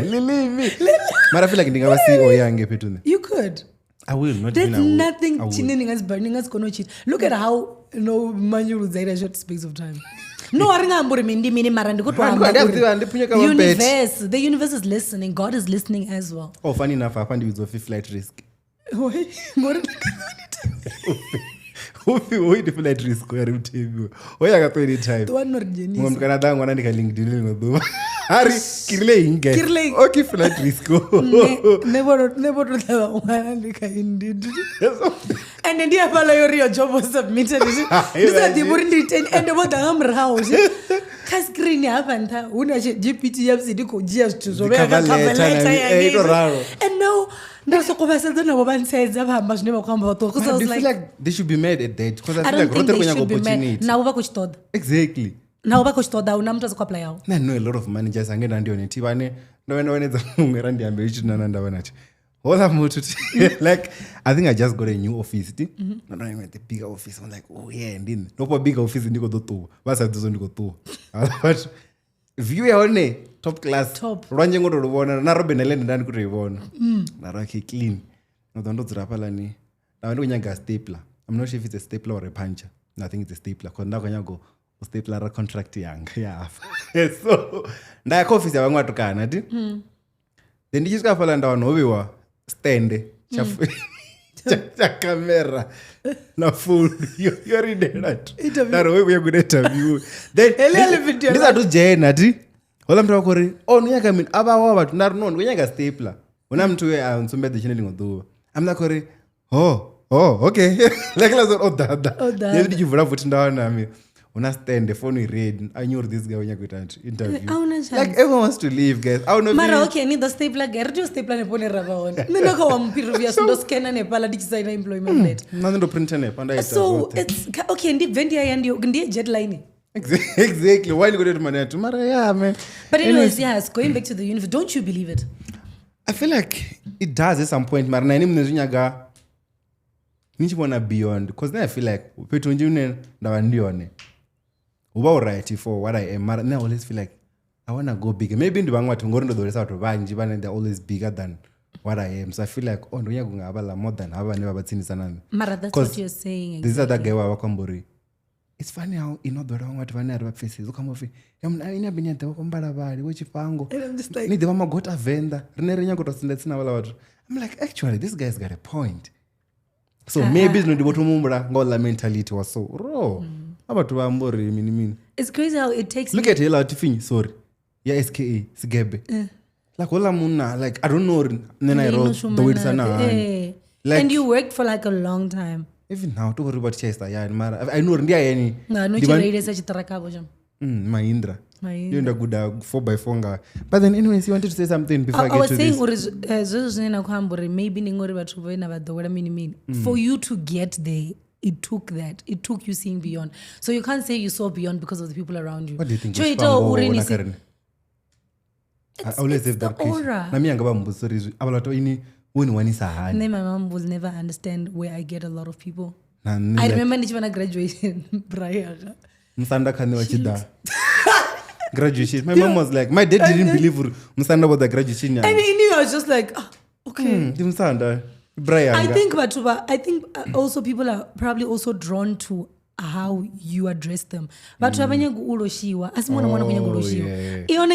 Lilivi. Mara feel like ndinga basi CEO yange petune.
You could.
I will not.
There's nothing Chinese has burning us kono cheat. Look at how Manjuru Zaira short space of time. No, the universe is listening. God is listening as well.
Oh, funny enough, I found you with a flight risk.
Why?
Why the flight risk? Why I got any time?
The one not genius.
Mom Canada one and LinkedIn. Harry, Kirley. Okay, flight risk.
Never indeed. And then the follow your job was submitted. This is the Burundi and about the Hammer House. Cascreen happened. Una GPT Yapsidico GS to so and now there's a conversation about says I much never come about because I was
like they should be made at that because
I don't think they should be made. Now what
exactly.
Now bakuchitoda unamtu apply yao.
I know a lot of managers angenda ndio neti bane ndowenza ngera ndiambe ichina ndabana chi. Hola mutu. Like I think I just got a new office. No even the bigger office. I'm like, oh yeah, ndini. No bigger office ndiko to. Basa tuzo ndiko to. But view yaone top class. Rwanje ngoto rubona na robe nelende ndani kuti ibona. Na raki clean. Ndo dzirapala ni. Na ndo nyanga stapler. I'm not sure if it's a stapler or a puncher. I think it's a stapler. Kwa ndako nyago stapler contract yang. Yeah. So ndaya office yawangu atukana ati. Then ndichika fala ndawanoviwa stand cha camera na full you read that that way we good interview then this are to jena ati hola mtu akori nyaka min aba watu narno nyaka stapler una mtu we ansombe the channel ngoduwa I'm like kori okay like let's that yedi jivura futhi ndawana mi una stand the phone we read I knew this guy when you got interview like everyone wants to leave guys I don't know
mara okay need the stapler gerjo stapler ne pone rava on nina ko wa previous ndo scanner ne pala design employment net
nando ndo printer ne panda
so it's okay ndi Venda ndi deadline
exactly why you go to man tomorrow yeah man
but anyways yes going back to the universe don't you believe it
I feel like it does at some point mara nani mnezunyaga nichibona beyond because then I feel like petu njune ndawandione uba alright for what I am now I always feel like I want to go bigger maybe ndibanga watu ngori ndodolesa watu banji bana they're always bigger than what I am so I feel like ndonya kungabala more than abane babatsinisa nani
mara that's what you're saying
exactly. This other guy wa kwambori it's funny how inodora watu bana ari faces ukamofi yamna ina binyata kombala bali wechipango ni the mama got a Venda rinerenya kutosindetsina wala watu I'm like actually this guy's got a point so maybe no ndiboto mumbra ngola mentality was so raw abatu bambori mini
it's crazy how it takes
look at hela tifini sorry ya SKA sigebe like wala munna like I don't know then I wrote the words sana
like, and you worked for like a long time
even now to worry about Chester yeah mara I know ndia yani
no chile sa chitarakabo jam
Mahindra you ndo good 4x4 nga but then anyways you wanted to say something before I get to this
I was saying uri maybe ningori bathu bena badogora mini for you to get there it took that. It took you seeing beyond. So you can't say you saw beyond because of the people around you.
What do you think?
I always have that aura. Then my mom will never understand where I get a lot of people. I remember when I graduated.
Graduation. My mom was like, my dad didn't believe Musanda about the graduation.
I mean, I was just like, oh, okay. I think also people are probably also drawn to how you address them. But ione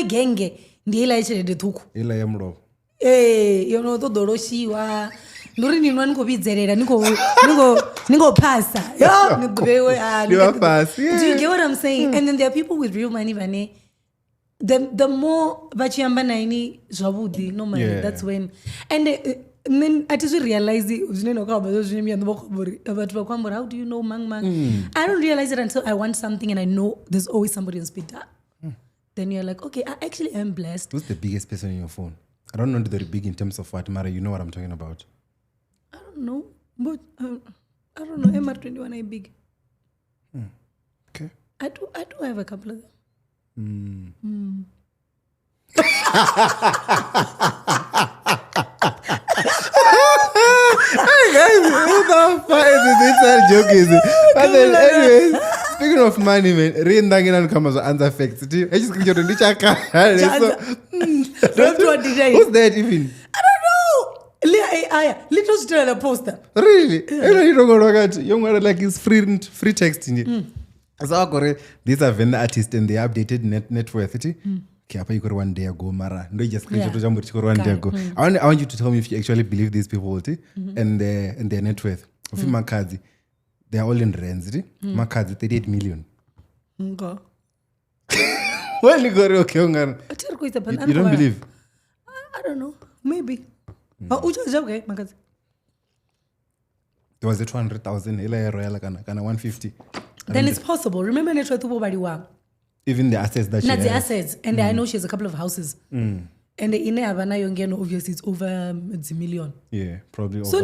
genge ndiyela ichelede thuku.
Ila ya mro.
Yono todoroshiwa. Nduri ninwa nikobidzerera niko pasa. Yo nikubewe
Do
you get what I'm saying? And then there are people with real money vane. The more vachiyamba naini zvavudi normally that's when and then I just realize how do you know mang? I don't realize it until I want something and I know there's always somebody on speed dial. Then you're like, okay, I actually am blessed.
Who's the biggest person in your phone? I don't know if they're big in terms of what, Mara, you know what I'm talking about.
I don't know, but I don't know. MR21 I big.
Okay.
I do have a couple of them.
Hey guys, how far is this joke is it? But then anyways, speaking of money, man, Rindangina comes on Anza facts. I just clicked on who's that even?
I don't know. Little still a poster.
Really? You don't go at young like it's free texting. So these are Venda artists and they updated Networth. Okay, you got 1 day ago, Mara. No, just one day ago. I want you to tell me if you actually believe these people and their net worth. Of Makazi, they are all in rands. Makazi, 38 million.
Okay.
Well, you got okay, you don't believe?
I don't know. Maybe. But okay, Makazi.
There was a 200,000. Royal kana 150.
Then it's possible. Remember, Networth body wow.
Even the assets that she has.
The assets. And I know she has a couple of houses. And the ine Havana Yongeno, obviously, it's over a million.
Yeah, probably over.
So,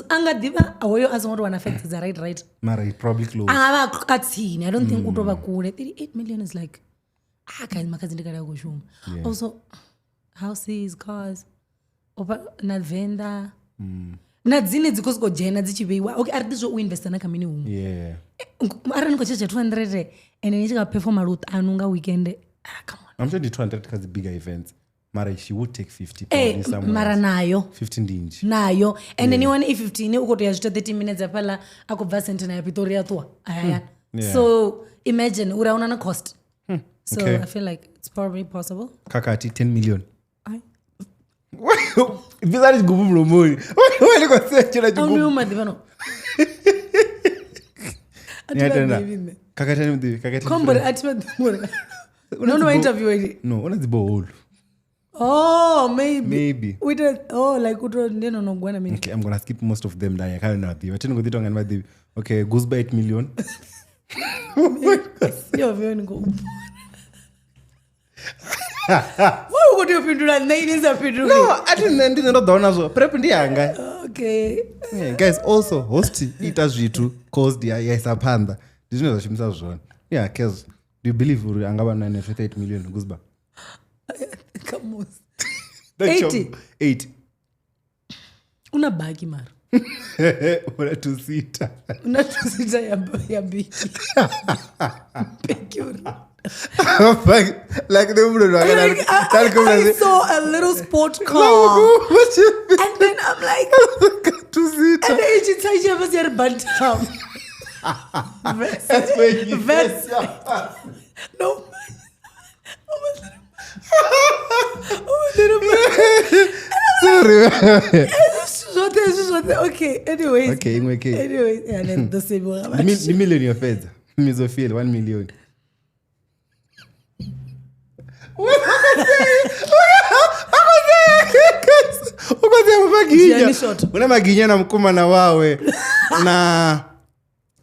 Anga Diva, away as one affect is right?
Mara, probably close.
I don't think Utoba cool. 38 million is like, also, houses, cars, not Venda. Not zine because go jena zichibewa. Okay, are this what we invest na kamini umu?
Yeah.
Aran ko checha 200 and then you perform a route anunga weekend. Come on.
I'm sure the 200 has the bigger events. Mara, she would take 50
probably somewhere. Mara nayo.
15 inch.
Nayo. And then you want 15 uko to yajita 30 minutes apala akubva center ya Pretoria tua. So imagine uraona na cost. So I feel like it's probably possible.
Kakati 10 million. If that is good for money, why you go say chila
jugu? I'm Madivano.
Kakati.
Come No interview.
No, one is the ball.
Oh, maybe.
We
did. Oh, like no.
Okay, I'm gonna skip most of them. That I can't know. Okay, goes by 8 million.
You're very good. What would you do that?
No, I didn't know donazo. Prep ndianga.
Okay.
Yeah, guys, also host eaters G2 caused the panda. Did you know that she was wrong? Yeah, cause do you believe we angaba 938 million guzba?
Come on.
80. 80.
Una bagi mar.
Una two-seater.
Una two-seater ya Bikkie. Thank you.
Like
I saw a little sport car and then I'm like
two-seater.
And then she said she was here bantam.
That's where you
no. Sorry. Okay, anyways.
Okay.
Anyways, yeah, then the same one.
The million your feds. Misophilia, 1 million. Una maginya na mkuma na wawe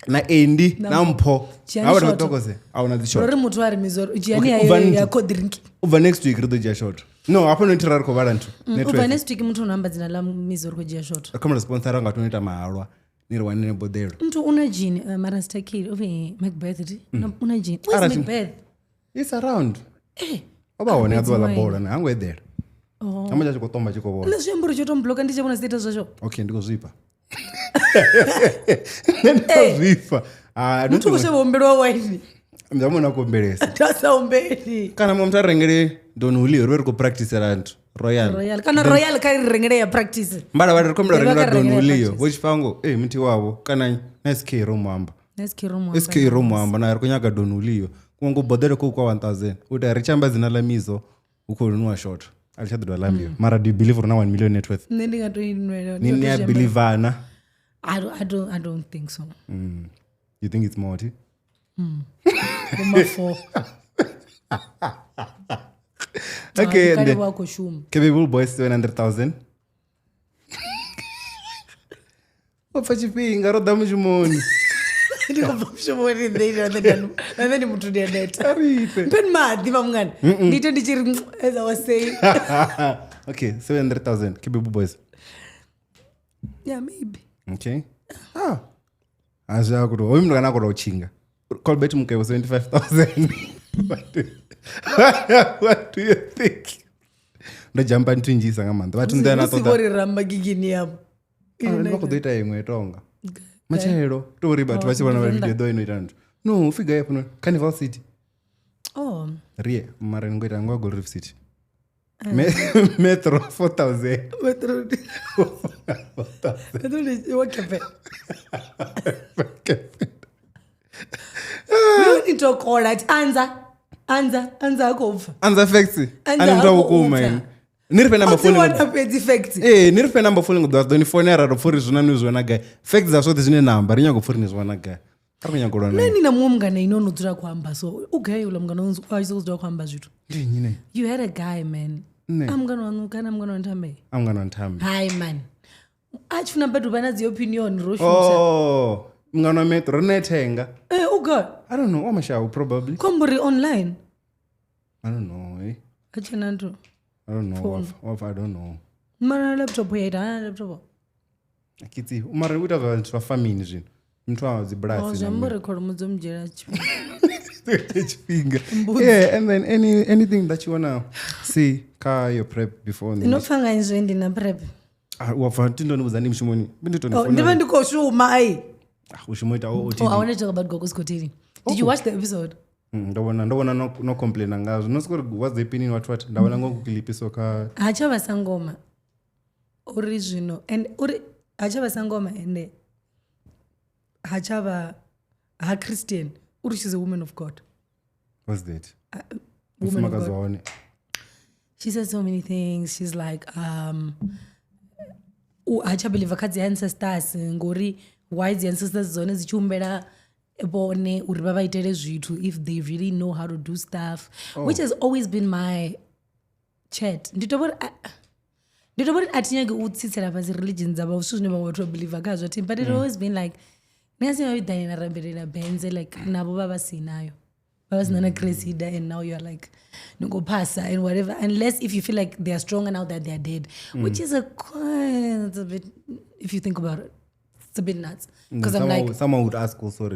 na endi na mpo awa ndokoze au na short
rori muthu ari mizoro jiani ya co drink
over next week rido jia short no hapo no tirar ko balantu
over next week muthu namba dzina la mizoro ko jia short
kama sponsor anga tunoita mahalwa nirwanine bodero
mtu una jini marasta kid ove Macbeth una jini where's Macbeth
it's around obaone adwala bora na hangu edera amaja chikotomba chikobola
leswemburo chotombloka ndichona status zvacho
okay ndikozvipa ndozvipa
mtu kusebombelwa wine
ndamona kuombelesa
tasaombeli
kana mumtu arengere donuli rweri kupractice rantu royal
kana royal karirengere ya practice
mbara vari kombera rengera donuliyo vochifango muti wavo kana SK romuhamba naye ari kunyaga donuliyo kungobhodhere kukwa 1000 kuti richamba zina lamizo ukolunwa short alichadwa lambiyo mara do you believe una 1 million net worth nini ya believe ana
I don't think so.
You think it's more? Okay, and then capable boys 700,000. What for you paying? I wrote damage money.
As I was saying.
Okay, 700,000 capable boys.
Yeah, maybe.
Okay. Aza kuto. Oyi mndu kana kuto uchinga. Call bet mke 75,000. What do you think? Ndo jumpa ntwinjisa ngamanda. Watu ndana tota.
Sibori ramba gigini yapo.
Ndo kudoita imwe tonga. Machero. Tori batu vachibona video do ino itandu. No, figa yapo no. Carnival City.
Oh.
Rie, mara ngoita ngwa Gold Reef City. Metro 4,000.
Metro 4,000. Wakepe. Nitokola Anza akova.
Anza facts. Anza ukuma. Niripe number phone.
What pedi facts?
Niripe number phone ngo doni phone era ro for zona news wana guy. Facts za so zine number rinyago for news wana guy. Karunya ngolona.
Nani na muomngana inono dzura kwamba so ugayi ulamngana unzu kwazozwa kwamba zvitu.
Nyine.
You had a guy man. I'm gonna ntambe. Hi man. Achifuna bado bana zi opinion ro shoot.
Oh, mngana metro netenga.
Uga.
I don't know, wamashawu probably.
Komburi online.
I don't know,
Achana ndo.
I don't know. I don't know.
Mara laptop yaita laptop.
Akiti, umara uta va family zvinhu. Mtu azibrasi.
Oh, jambo record mudzo mjera chipinga.
Yeah, and then anything that you wanna see ka your prep before.
Inofanga nje ndina prep.
Uapfa tindo nibuzani mshimoni.
Ndiba ndikoshuma ai.
Ushumoita
I want to talk about Gogo Skhotheni. Did you watch the episode?
Ndabona no complain ngazo. Nosikori what's the opinion what ndabona ngokukilipiso ka
achava sangoma original and achava sangoma and achava a Christian she's a woman of God.
What's that?
Woman of God. She says so many things. She's like achabelieve vakadzi ancestors ngori why the ancestors zone zichumbera bone uri vavaitere zvitu if they really know how to do stuff, which has always been my chat. Nditovori atinyage utsitsira pasi religion dzavo swo zvine vamwe vatobelieve kazvo ti but it always been like ngasivavidhani naramberera benze like navo vavasinayo vavasinana cresida and now you're like nongopasa and whatever unless if you feel like they're stronger now that they're dead, which is a bit, if you think about it, it's a bit nuts because I'm like
someone would ask also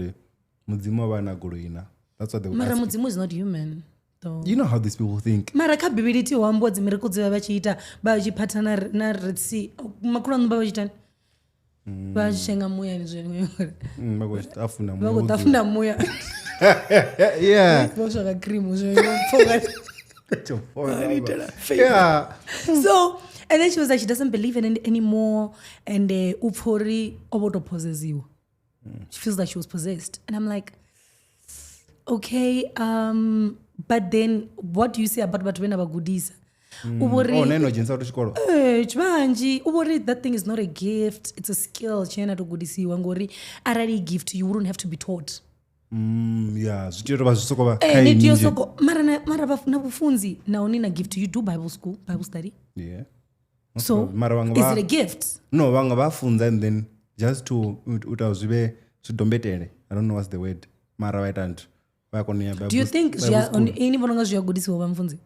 mudzimu vana goroina. That's what they would
mara
ask.
mudzimu is not human though.
You know how these people think.
Mara kabibiriti wambodzi miri kudziva vachiita vachipatana na Red Sea makuru anobva vachitani vachishenga muya nezvakotafuna muya zvaka cream
Yeah.
So and then she was like she doesn't believe in it anymore and upfori ovotopossessiwa. She feels like she was possessed and I'm like okay, but then what do you say about vatu vena vagudisa? Chivanji ubori that thing is not a gift, it's a skill chienda togudisiwa ngori arari gift you wouldn't have to be taught.
Yeah, zvitiro zvisoko
netiyosoko mara vafuna bufunzi now nina gift. You do Bible school, Bible study.
Yeah.
So is it a gift?
No, vanga vafunza and then just to utazvive zvidombetere. I don't know what's the word. Mara vaitantu.
Do you think ini vononga zviyagudisiwa vamufunzi?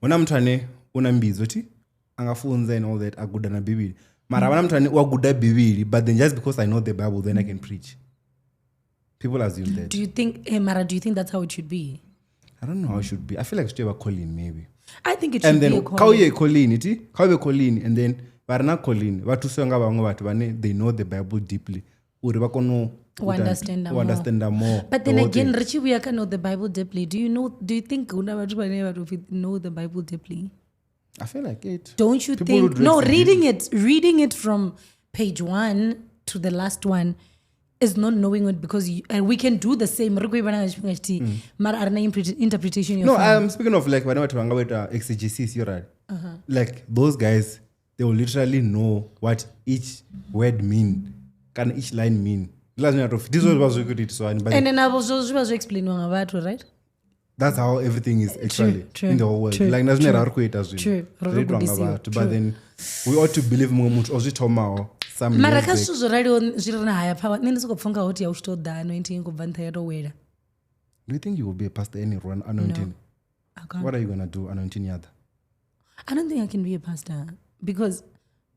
Una mtu ane una mbizo ti angafunza and all that aguda na bibili But then just because I know the Bible, then I can preach. People assume that.
Do you think, Mara, do you think that's how it should be?
I don't know how it should be. I feel like it should have a calling, maybe.
I think it should be a calling.
And then they know the Bible deeply.
Understand
more.
But then again, Richie, we can know the Bible deeply. Do you think know the Bible deeply?
I feel like it.
Don't you think? No, reading it from page 1 to the last one is not knowing it, because and we can do the same. Interpretation.
No, I'm speaking of like whenever talking about exegesis, you're right. Like those guys, they will literally know what each word mean, can each line mean. This was what we so and
then I was just explaining about it, right?
That's how everything is actually in the whole world. Like that's not our quite as well. But then we ought to believe more much as tomorrow.
Maraka suzo radio zirina higher power. Nene sokufunga hoti ya ushtoda anointing kubvanta yato wera.
Do you think you will be a pastor anyone anointing?
No, I can't.
What are you gonna do anointing yada?
I don't think I can be a pastor because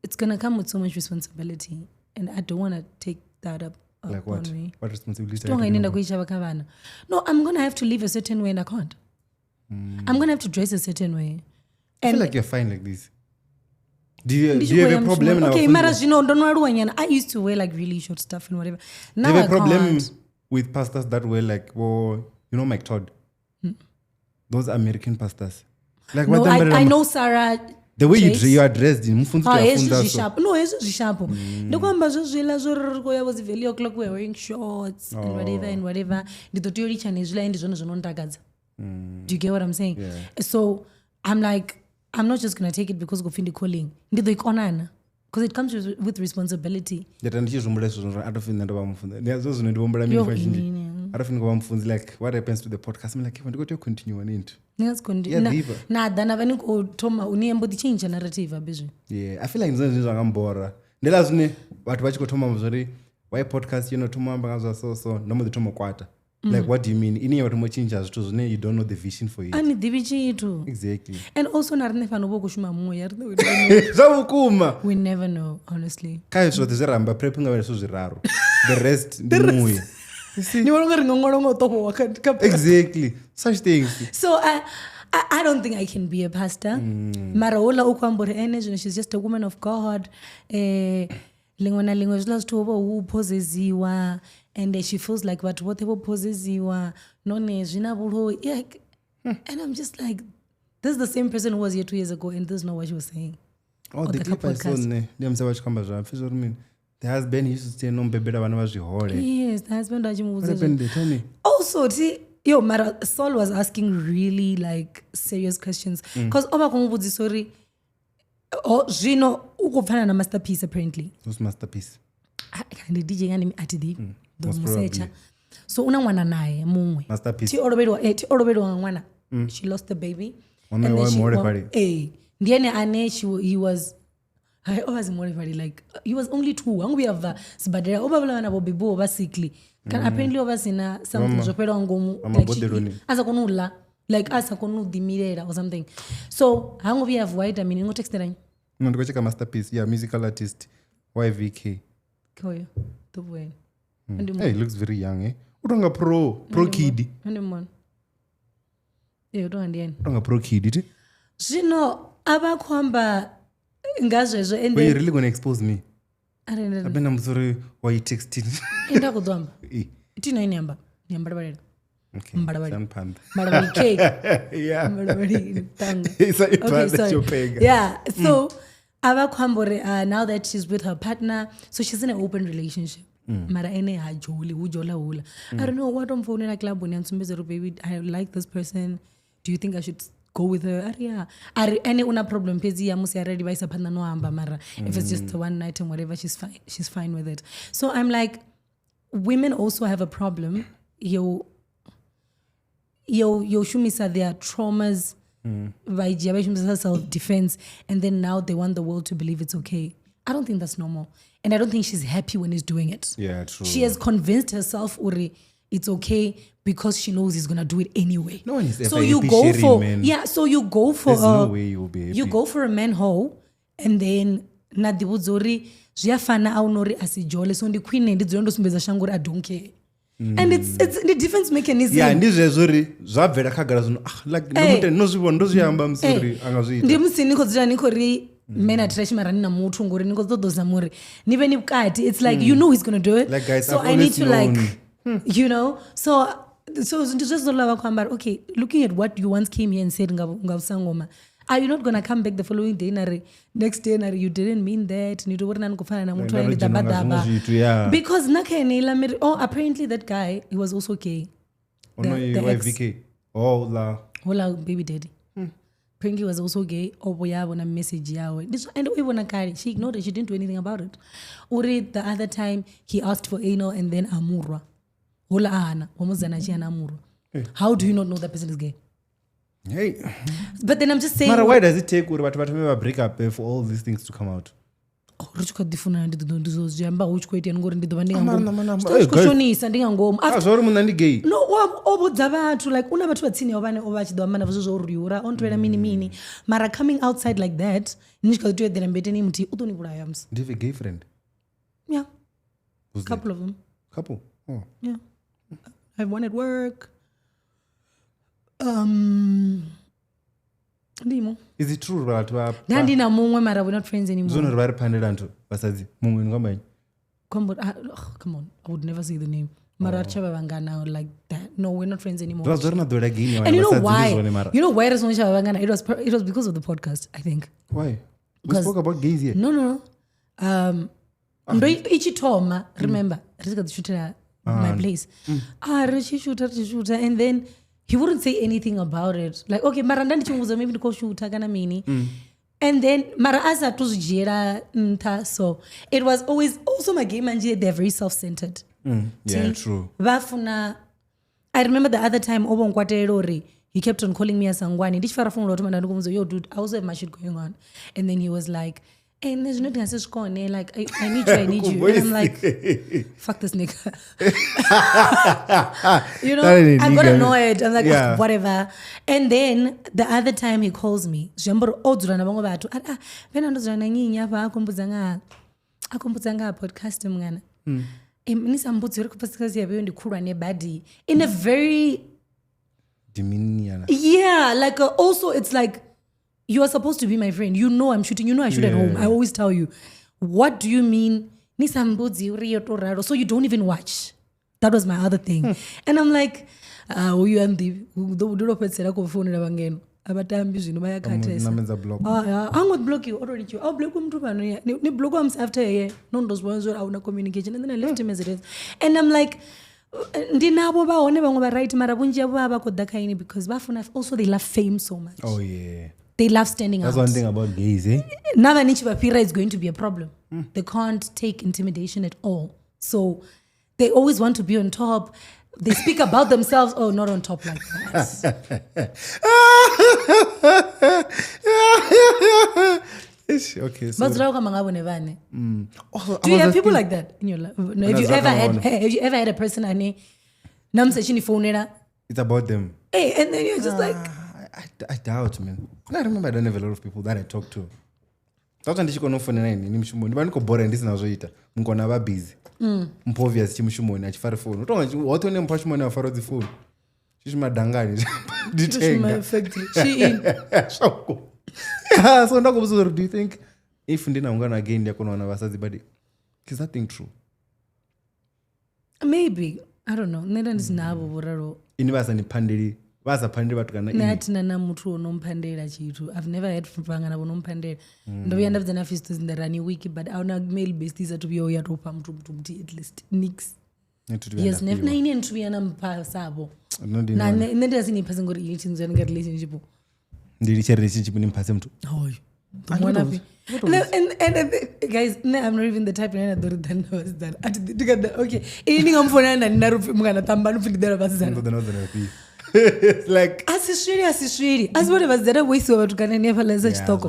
it's gonna come with so much responsibility, and I don't want to take that up.
Like what?
Me.
What responsibility?
No, I'm gonna have to live a certain way, and I can't. I'm gonna have to dress a certain way.
I feel like you're fine like this. Do you have a problem now?
Okay, Maras, don't know. I used to wear like really short stuff and whatever. Now
do you have a problem
can't.
with pastors that wear like, Mike Todd? Those American pastors. Like
no, I know Sarah.
The way you are dressed in
sharp. No, it's sharp. No one was very o'clock wearing shorts and whatever. The tutorial channel and the do you get what I'm saying?
Yeah.
So I'm like, I'm not just gonna take it because go find the calling. Because it comes with responsibility.
Like, what happens to the podcast? I'm like, I want to continue on it.
Let's continue. Change narrative.
Yeah, I feel like I'm bored. Why podcast, so no more the like, what do you mean? You don't know the vision for it. Exactly.
And also, we never know, honestly.
The rest, exactly. Such things.
So I don't think I can be a pastor. Maraola ukwambore energy, she's just a woman of God. And she feels like whatever poses you are, and I'm just like, this is the same person who was here 2 years ago, and this is not what she was saying.
Oh, the clip I saw, the husband used to say, no, baby,
yes, the husband.
What happened? Tell me.
Also, Saul was asking really like serious questions. Because sorry, ukufana na masterpiece apparently.
Who's masterpiece?
Kandi DJ ngani ati di. So una mwana naye mumwe.
Masterpiece.
Ti orobedwa mwana. She lost the baby. And then she ndiene ane he was I always motivated like he was only 2. Wangu we have sibadera obabula na bobibo basically. Can apparently obasina something jopero ngomu like asa konula like asa konu dimirera or something. So hangu we have white ngo text line.
No ndiko cheka masterpiece. Yeah, musical artist YVK.
Koyo. Tobwe.
Hey, he looks very young, eh? Udonga pro kid.
Ndimon.
Udonga pro kid.
Abakhomba ngazwezo and
then you really going to expose me?
I don't know.
I'm sorry why you texted.
Enda kudwamba. Itina inyamba. Nyambara.
Okay.
Mbadabari cake.
Yeah.
Mbadabari tanga.
Okay, sorry.
Yeah. So abakhambore now that she's with her partner, so she's in an open relationship. Mara ene hajoli ujola. I don't know what I'm phoning a club when I'm baby. I like this person. Do you think I should go with her? Yeah. Any una problem pezi ya musi already by partner no amba mara. If it's just one night and whatever, she's fine. She's fine with it. So I'm like, women also have a problem. Yo shumisa their traumas by self-defense, and then now they want the world to believe it's okay. I don't think that's normal. And I don't think she's happy when he's doing it.
Yeah, true.
She has convinced herself, Uri, it's okay because she knows he's gonna do it anyway.
No one is ever
so you
happy
go for
man.
yeah. So you go for
there's no way you'll be happy.
You go for a man hoe, and then nadivudza uri zviafana aunori asijole so ndikwine ndidzore ndosumbedza shangu uri I don't care. And it's the defense mechanism.
Yeah, ndizvezvo ri zvabvera kagara zvino like ndinozvibona ndozviyamba musori angazviita.
Ndimusini nikodzira nikori men attract marani na muthu ngori nikodzodoza muri nive ni bukati. It's like you know he's going to do it.
Like guys,
so I need to like you know so ndizvezolava kwamba okay, looking at what you once came here and said ngavusangoma, are you not going to come back the following day nari next day nari you didn't mean that nitovorina nikufana na muthu aende dabadaba because nakaenela miri apparently that guy he was also gay.
The ex.
Hola baby daddy. Apparently he was also gay. Yabona message yawe and uibona kare she ignored it, she didn't do anything about it. Uri the other time he asked for anal and then amurwa hola ana wamuzana chiana amurwa. How do you not know that person is gay?
Hey.
But then I'm just saying,
Mara, why does it take a break up for all these things to come out?
Richukadifuna ndizozjamba uchikoita ngori ndidova ndingangomshonisa ndingangoma
azori munhu ndigay
no obudza vathu like una vathu vatsini vane ovachidwa mana vazvo zvoryura ontoera mini mara coming outside like that nishikatoedera mbeteni muti utonibulaya mus.
Do you have a gay friend?
Yeah.
Who's
couple
that?
of them.
Couple? Oh.
Yeah. I have one at work. Ndimo.
Is it true that
ndandina mumwe mara we're not friends anymore?
Zone vari pandela nto vasadzi mumwe ngambani?
Come on, I would never say the name. Mara chava vangana like that. No, we're not friends anymore.
And
you know why? You know why resonga chava vangana? It was because of the podcast, I think.
Why? We spoke about gays here.
No. Ndo ichitoma, remember? Risikadzishutira my place. Richishuta and then he wouldn't say anything about it. Like, okay, mara ndandichunguza maybe ndikoshuta kana mini. And then mara asa tuzijera nta so it was always also my game and they're very self-centered.
Yeah, true.
Vafuna I remember the other time Obo Nkwaterori he kept on calling me asangwani. Ndichifara phone lot manda ndikumuza yo dude I also have my shit going on. And then he was like and there's nothing I said like I need you. And I'm like fuck this nigga. You know, I got annoyed. I'm like whatever. And then the other time he calls me Jamboro odzura na bamwe bathu vena ndodzura na nyinyi apa akumbudza nga podcast mngana. Nisambudzi uri kupasikazi yabe ndikhulwa nebody in a very
demeaning.
Yeah, like also it's like you are supposed to be my friend. You know I'm shooting. You know I shoot at home. I always tell you. What do you mean? Nisambudzi uriyo toraro. So you don't even watch. That was my other thing. And I'm like, you and the udopetsera ko phone na bangeno. Abatambi zvino bayakhathesa.
Namenza block.
I'm going to block you already. I'll block umuntu pano. Ni block him after here. No ndozibona zwo awuna communication and then I left him as it is. And I'm like ndinabo baone bamwe ba right mara bunji abo abakoda kaini because bafuna also they love fame so much.
Oh yeah.
They love standing
That's
out.
That's one thing about gays, eh?
Now Nichibapira is going to be a problem. They can't take intimidation at all. So they always want to be on top. They speak about themselves. Oh, not on top like that.
Okay, so
do you have people like that in your life? No, have you ever had a person
it's about them.
Hey, and then you're just like
I doubt, man. I remember I don't have a lot of people that I talk to. That's when ndishikono phone nine ni mshumo. Ndibani ko bore ndisinazoita. Mukona ba busy. Obvious chimushumo ni achifara phone. Utonga wato ne mpashumo na faro phone. Shishima dangani.
Shishima factory. She in.
Shoko. So ndakubuzura, do you think if ndina ungana again ndiyakona na vasadzi body is that thing true?
Maybe. I don't know. Nenda ndisinabo boraro.
Inivasa ni pandeli. Vasa pandeli vatu kana ini.
Natina na mutu onompandela chitu. I've never had vangana onompandela. Ndo we end up zana fistos in the running wiki, but auna male based is to be oya ropa mtu at least nix. Yes, never na ini ntu yana mpa sabo. Na nenda sini pasa ngori eating zana get relationship.
Ndiri share relationship ni mpase mtu.
Oh. And guys, I'm not even the type of do that was done. Okay. Anything I'm for and narufi mungana tambanu filidera basizana.
It's like
asishiri as whatever that waste over to kana never let such talk.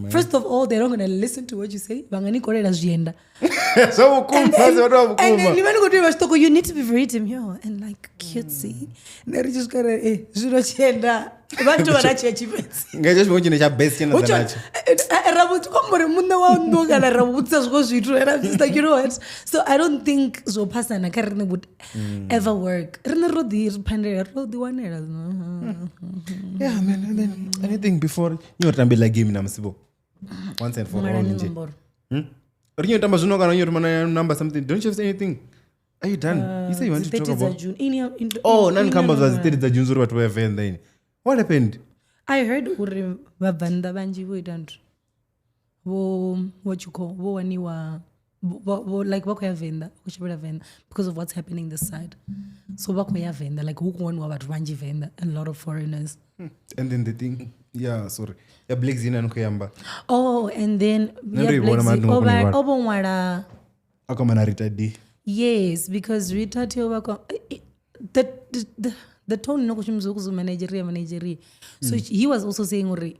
First of all, they're not going to listen to what you say. Bangani korela zvienda.
So ukuma
and limani kodwa vashitoko you need to be very demure and like cutesy. Nari just kana zviro chienda. vantu vanachiya chipedzi
ngacho chimwe chine chabest chinoza nacho
ravuti kwambori muna wando kana ravutisa zviko zvitu like you know what, so I don't think zvopasana kari rine would ever work. Rine rodi ripandera rodiwanera
yeah man. And then anything before nyotambela game namusibo once and for all nje rinyotamba zvino kana nyotamba number something, don't you have anything? Are you done? You say you want to talk about nani kamba zvazi 30 dzaJune zuri watu vaVenda ini. What happened?
I heard uri vaVenda vanji voita ntu what you call vowaniwa like vakoya Venda kuchipira Venda because of what's happening this side, so vakoya Venda like hukuwaniwa vatu vanji Venda and a lot of foreigners.
And then the thing, yeah, sorry, ya Black Zina nkoyamba.
Oh, and then ya Black Zina obonwala
akamana Rita D.
Yes, because Rita Tioba the tone no kuchimzuku manageria. So he was also saying,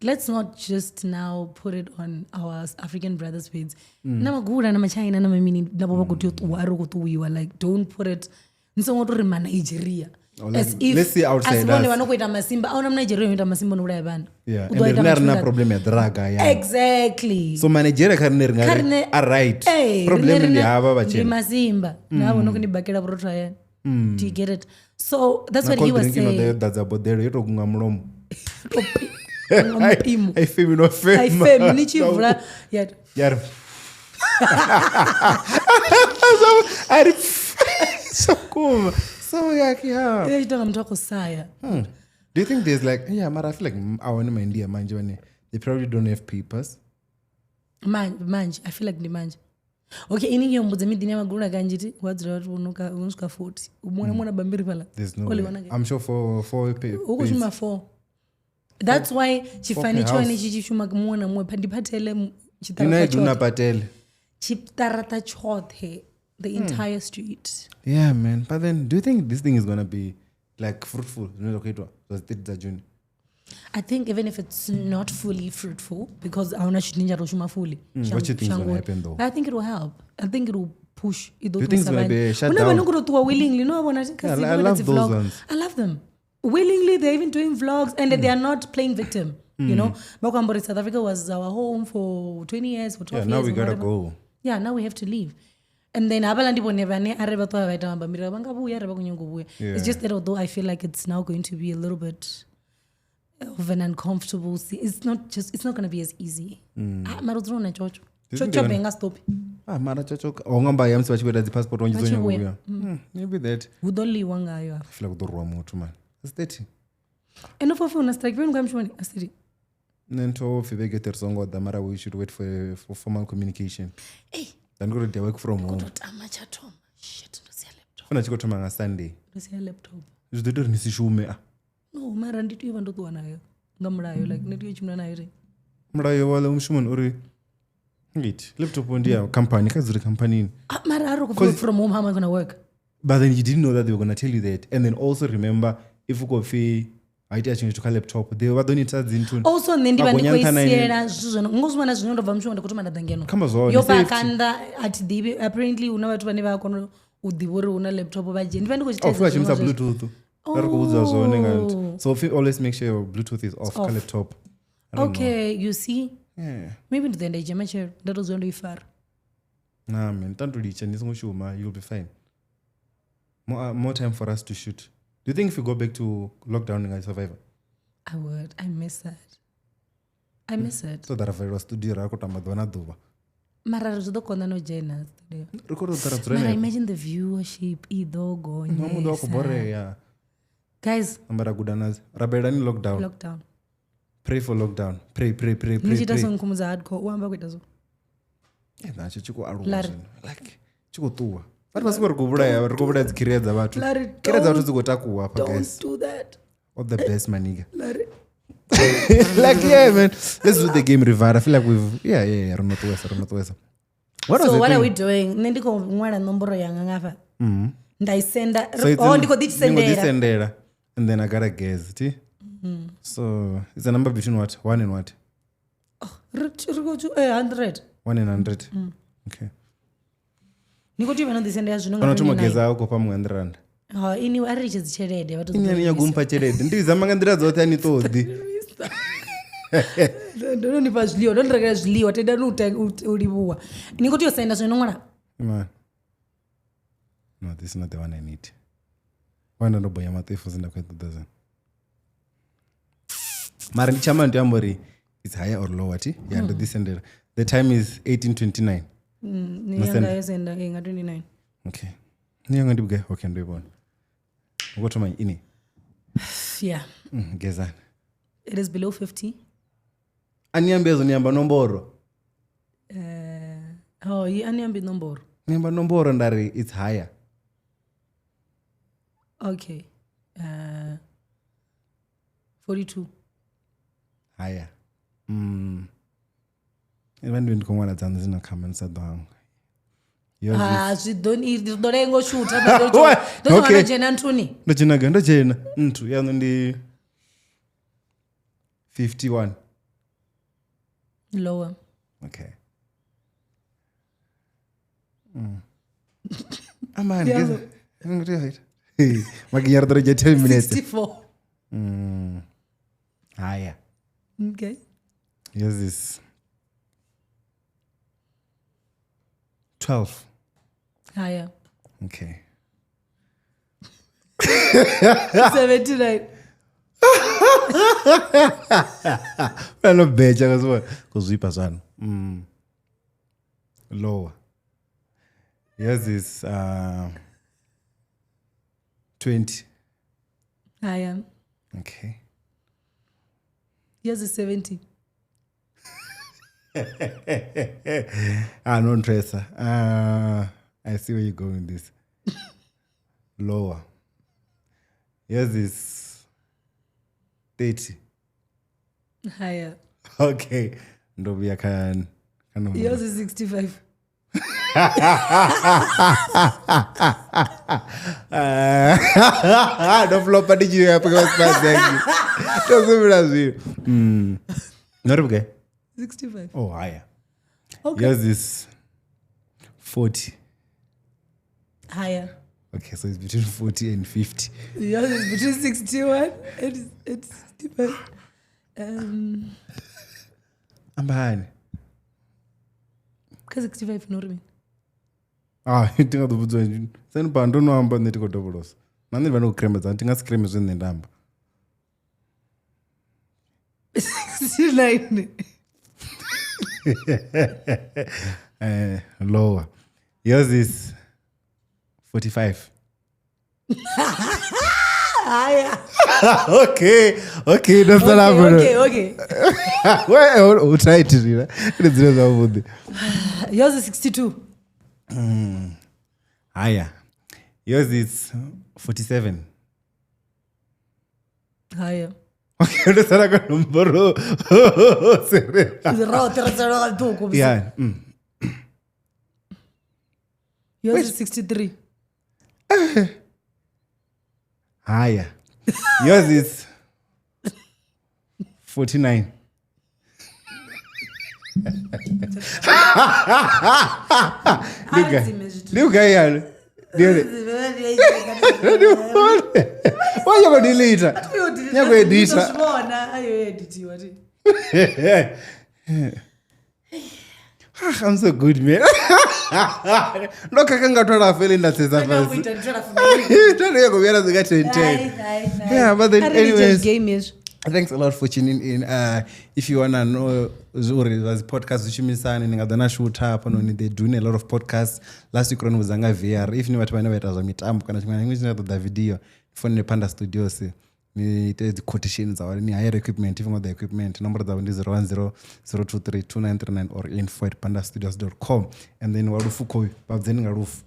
let's not just now put it on our African brothers' page. Namagura nama China nama mini nabo bakuti uwaro kutuwiwa, like don't put it nsomoto rima Nigeria. As if
let's see outside us.
Asibone wanokuita masimba au namna Nigeria wanokuita masimba nulaya bana.
Yeah, and there's no problem ya draga ya.
Exactly.
So Nigeria karne are right. Problem ni hava bachena.
Ni masimba. Na wanokuni bakela protwa ya. Do you get it? So that's what he was saying.
That's about there. Yeto kunga mlomo.
I
feel no fame.
I feel nichi vula.
Yar. So cool. So yeah.
Yeah, you don't talk saya.
Do you think there's like, yeah, I feel like I want to India manjwane. They probably don't have papers.
Manj, I feel like the manj. Okay, ini hiyo mbuze midi nyama guna ganjiti wadzira watu unuka 40. Mwana bambiri pala.
There's no way. I'm sure for papers.
Uko shuma 4. That's why chifani chwani chichishuma mwana mwe pandipatele chitarata chote.
Patele.
Chitarata chote. The entire street.
Yeah, man. But then, do you think this thing is gonna be like fruitful? It was 30 June.
I think even if it's not fully fruitful, because I wanna ninja roshuma fully.
What do you think is gonna happen though?
I think it will help. I think it will push.
Do you think it's gonna be shut down?
Willingly, no,
I love those ones.
I love them. Willingly, they're even doing vlogs, and they are not playing victim. You know, Bakambori, South Africa was our home for 20 years, for 12 years.
Yeah, now we gotta go.
Yeah, now we have to leave. And then it's just that although I feel like it's now going to be a little bit of an uncomfortable scene, it's not going to be as easy. Maybe
that. I feel like man. It's 30.
And if I strike,
we should wait for formal communication.
Hey.
Then go to work from home.
Shit,
Funa chikotoma nga Sunday.
Ndosia laptop.
Zvidodo nisishume.
No, mara nditu iva ndotuwa nayo. Ngamulayo like nditu chimuna nayo re.
Mulayo wala umshumon uri. Ngit. Laptop ndia company kazuri company.
Mara aro go from home, how am I going to work?
But then you didn't know that they were going to tell you that. And then also remember if you go fee I change to laptop. They were doing it as into.
Also, nendi bani kuisiera zuzano. Ngozwana zvinonda vamshonda kuti manda dangeno.
Kama zone.
Yopa kanda at DB apparently una watu bani vakono udiburi una laptop baje. Ndi bani kuchiteza.
Oh, chimisa Bluetooth. So always make sure your Bluetooth is off. Laptop.
Okay, you see?
Yeah.
Maybe to the end of the that was only far.
Nah, man. Tanto dicha nisongshuma, you'll be fine. More time for us to shoot. Do you think if we go back to lockdown and survive?
I would. I miss that. I miss it.
So that I was studio rakota madwana duba.
Mara zudo konda no jena studio. Mara imagine the viewership idogo.
Mamudo wako bore ya.
Guys.
Ambara gudanas. Rabedani lockdown.
Lockdown.
Pray for lockdown. Pray.
Nijita song kumuza hardcore. Uamba kwitazo.
Na chichiko aru. Like chiko tuwa. Watu wasiku warikubura zikiria za watu. Kiria za watu zikotaku wapa, guys.
Don't do that.
All the best, my nigga. Like, yeah, man. Let's do the game revert. I feel like we've... Yeah. Runotwesa.
So what are we doing? Nendiko mwara nomboro ya ngangafa. Ndaisenda. Ndiko
dichisendera. And then I gotta guess, see? So, it's a number between what? 1 and what?
100.
1 and 100. Okay.
Niko tu vana disendera zvinonga.
Kana tumogeza uko pa 100 rand.
ini ariche dzichelede
inyanya kumpa chelede ndizama ngandira dzote ani todi
ndononipa zviliwa ndondirekera zviliwa teda ulibuwa ningoti yosaenda zvinongwana
man no this is not the one I need wanda ndoboya matefu zinda kwa 2000 mara ndichama ndiyambori it's higher or lower ti yando descended the time is 1829
niyanga yesenda nga 29
okay niyanga ndibuke okay ndoibona ukotoma ini
yeah
gezana
it is below 50
aniyambezo niyamba nomboro
aniyambi nomboro
niyamba nomboro ndari it's higher
okay 42
higher vandu vendikomwana dzanzi zvinokamba ndisado hangu
zvidorengoshutha ndochena ntuni
ndochenaga ndochena ntu yano ndi 51
lower
okay amani makinyara toroja 10 minutes
64
higher
okay
yes is 12
higher
okay
79
vanobecha kaziva kuzvipa zvano lower yours is 20
higher
okay
yours is 70
no dresser. I see where you're going with this. Lower. Yours is 30.
Higher.
Okay. Ndobia can.
Yours is 65.
Don't flop at you because not okay.
65.
Oh, higher.
Okay.
Yours is 40.
Higher.
Okay, so it's between 40 and 50.
Yours is between 61 and 65.
Ambani.
Ka 65 no rimi.
Tinga dobudza njini. Sani bando no amba netiko dobolosa. Nani vano kremeza, tinga skreme zwe ndamba.
69.
Lower. Yours is 45.
Higher.
Okay, that's what happened.
Okay.
Well, try it, you know.
Yours is 62.
Higher. Yours is 47.
Higher.
Okay, that's what I got number. Yeah.
Yours is 63.
Higher. Yours is 49. New guy. Why you gonna delete it? You're gonna delete it. I'm so good, man. Look, I can't go to a feeling that is a yeah, but then anyways, thanks a lot for tuning in. If you wanna know Zuri, there's podcast which means signing at the national tap and they're doing a lot of podcasts. Last week on was Zanga VR. If you want to know what I was meetam, can I the video for the Panda Studios? The quotations or any higher equipment, even with the equipment. Number that one is 010-023-2939 or info@pandastudios.com. And then Warufuko, Babzening roof.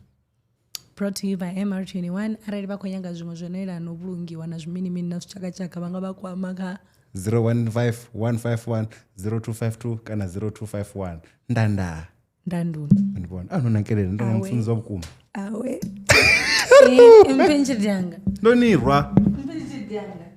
Brought to you by MR21. Areba konyanga zumozonela no bulungi wana zumini mina chaka chaka banga bakwa maka
015-151-0252 kana 0251 ndanda
ndanduni
ndibona anonankelele ndamfunza obukuma
awe impenje dyanga
ndonirwa
impenje dyanga